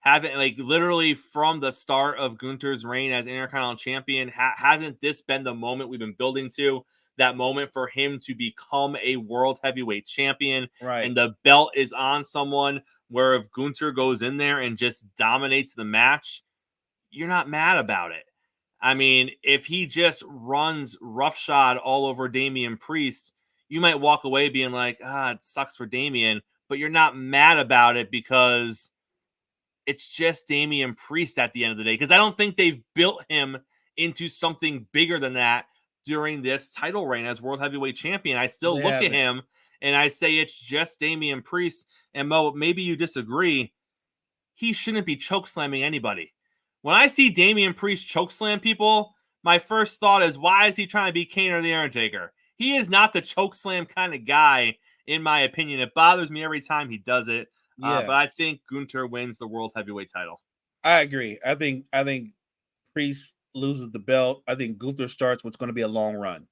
B: Haven't, like, literally from the start of Gunther's reign as Intercontinental Champion, hasn't this been the moment we've been building to? That moment for him to become a World Heavyweight Champion.
C: Right.
B: And the belt is on someone, where if Gunther goes in there and just dominates the match, you're not mad about it. I mean, if he just runs roughshod all over Damian Priest, you might walk away being like, it sucks for Damian. but you're not mad about it because it's just Damian Priest at the end of the day. Because I don't think they've built him into something bigger than that during this title reign as World Heavyweight Champion. I still look at him and I say it's just Damian Priest. And Mo, maybe you disagree. He shouldn't be chokeslamming anybody. When I see Damian Priest chokeslam people, my first thought is, why is he trying to be Kane or The Undertaker? He is not the chokeslam kind of guy, in my opinion. It bothers me every time he does it. But I think Gunther wins the World Heavyweight title.
C: I agree. I think Priest loses the belt. I think Gunther starts what's going to be a long run.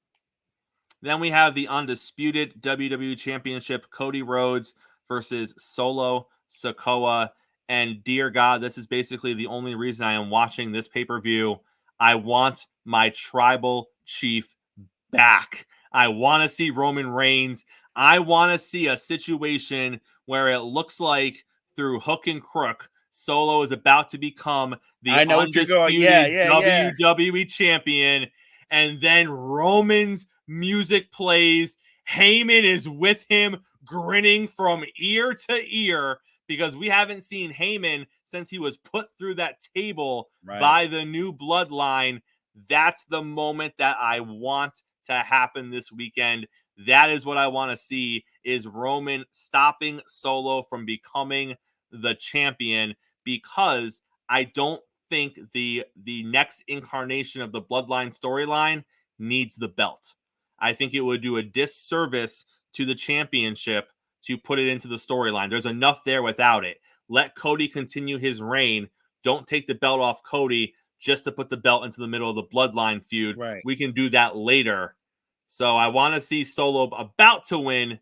B: Then we have the undisputed WWE Championship, Cody Rhodes versus Solo Sikoa. And dear God, this is basically the only reason I am watching this pay-per-view. I want my tribal chief back. I want to see Roman Reigns. I want to see a situation where it looks like through hook and crook, Solo is about to become the undisputed WWE champion. And then Roman's music plays. Heyman is with him, grinning from ear to ear, because we haven't seen Heyman since he was put through that table by the New Bloodline. That's the moment that I want to happen this weekend. That is what I want to see, is Roman stopping Solo from becoming the champion, because I don't think the next incarnation of the Bloodline storyline needs the belt. I think it would do a disservice to the championship to put it into the storyline. There's enough there without it. Let Cody continue his reign. Don't take the belt off Cody just to put the belt into the middle of the Bloodline feud. We can do that later. So I want to see Solo about to win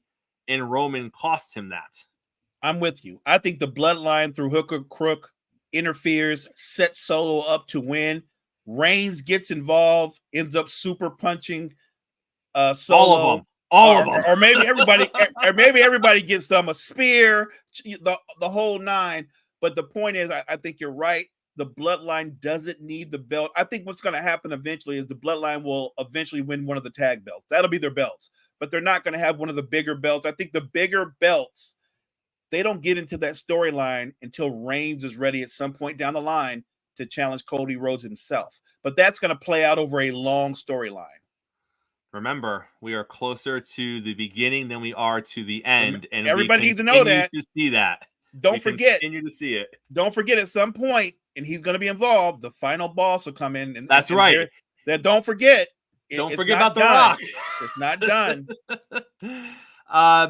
B: and Roman cost him that.
C: I'm with you. I think the Bloodline through hook or crook interferes, sets Solo up to win. Reigns gets involved, ends up super punching Solo.
B: All of them.
C: Or maybe everybody gets them, a spear, the whole nine. But the point is, I think you're right. The Bloodline doesn't need the belt. I think what's going to happen eventually is the Bloodline will eventually win one of the tag belts. That'll be their belts. But they're not going to have one of the bigger belts. I think the bigger belts, they don't get into that storyline until Reigns is ready at some point down the line to challenge Cody Rhodes himself. But that's going to play out over a long storyline.
B: Remember, we are closer to the beginning than we are to the end. And
C: everybody needs to know that.
B: To see that.
C: Don't forget.
B: Continue to see it.
C: Don't forget, at some point, and he's going to be involved, the final boss will come in. And
B: that's right.
C: Don't forget.
B: Don't forget about The Rock.
C: It's not done.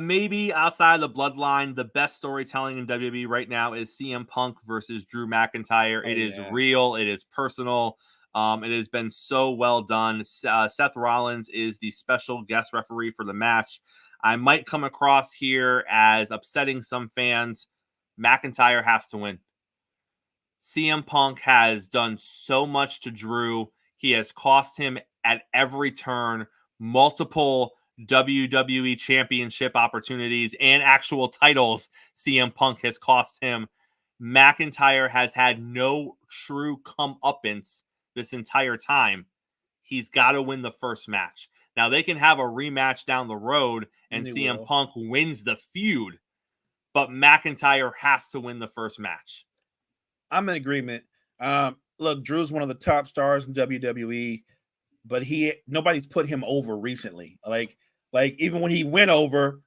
B: Maybe outside the Bloodline, the best storytelling in WWE right now is CM Punk versus Drew McIntyre. It is real. It is personal. It has been so well done. Seth Rollins is the special guest referee for the match. I might come across here as upsetting some fans. McIntyre has to win. CM Punk has done so much to Drew. He has cost him at every turn multiple WWE championship opportunities and actual titles. CM Punk has cost him. McIntyre has had no true comeuppance this entire time. He's got to win the first match. Now, they can have a rematch down the road and CM Punk wins the feud, but McIntyre has to win the first match.
C: I'm in agreement. Look, Drew's one of the top stars in WWE, but nobody's put him over recently. Like even when he went over,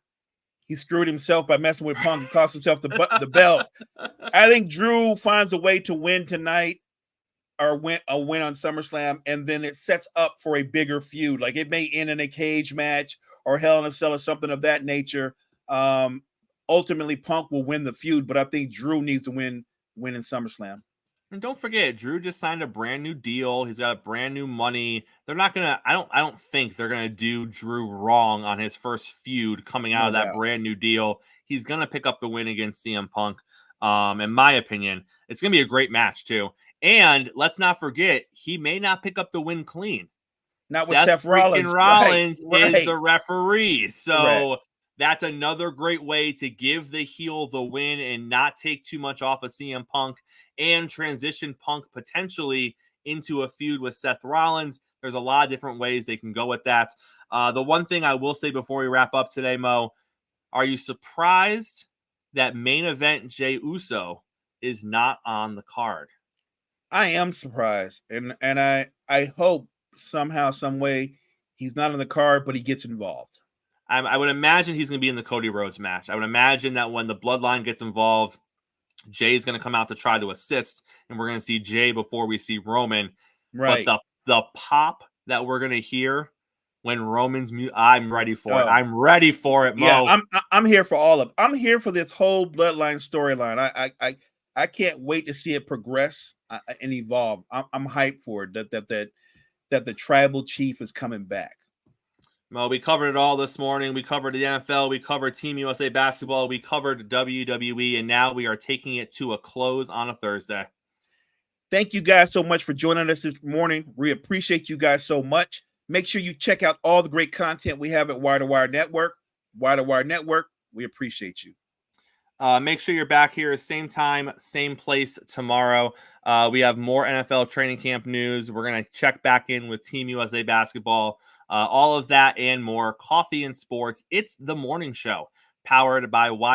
C: he screwed himself by messing with Punk and cost himself the belt. I think Drew finds a way to win tonight, or a win on SummerSlam, and then it sets up for a bigger feud. Like it may end in a cage match or Hell in a Cell or something of that nature. Ultimately, Punk will win the feud, but I think Drew needs to win in SummerSlam.
B: And don't forget, Drew just signed a brand new deal. He's got brand new money. They're not gonna. I don't think they're gonna do Drew wrong on his first feud coming out of that brand new deal. He's gonna pick up the win against CM Punk. In my opinion, it's gonna be a great match too. And let's not forget, he may not pick up the win clean.
C: Not with Seth Rollins.
B: Rollins is the referee. So that's another great way to give the heel the win and not take too much off of CM Punk and transition Punk potentially into a feud with Seth Rollins. There's a lot of different ways they can go with that. The one thing I will say before we wrap up today, Mo, are you surprised that main event Jey Uso is not on the card.
C: I am surprised, and I hope somehow, some way, he's not on the card, but he gets involved.
B: I would imagine he's going to be in the Cody Rhodes match. I would imagine that when the Bloodline gets involved, Jay's going to come out to try to assist, and we're going to see Jay before we see Roman.
C: Right.
B: But the pop that we're going to hear when Roman's I'm ready for it. I'm ready for it, Mo.
C: Yeah, I'm here for all of it. I'm here for this whole Bloodline storyline. I can't wait to see it progress and evolve. I'm hyped for it that the tribal chief is coming back.
B: Well, we covered it all this morning. We covered the NFL. We covered Team USA basketball. We covered WWE, and now we are taking it to a close on a Thursday.
C: Thank you guys so much for joining us this morning. We appreciate you guys so much. Make sure you check out all the great content we have at Wire to Wire Network. Wire to Wire Network, we appreciate you.
B: Make sure you're back here, same time, same place tomorrow. We have more NFL training camp news. We're going to check back in with Team USA basketball. All of that and more. Coffee and sports. It's the morning show, powered by Wire.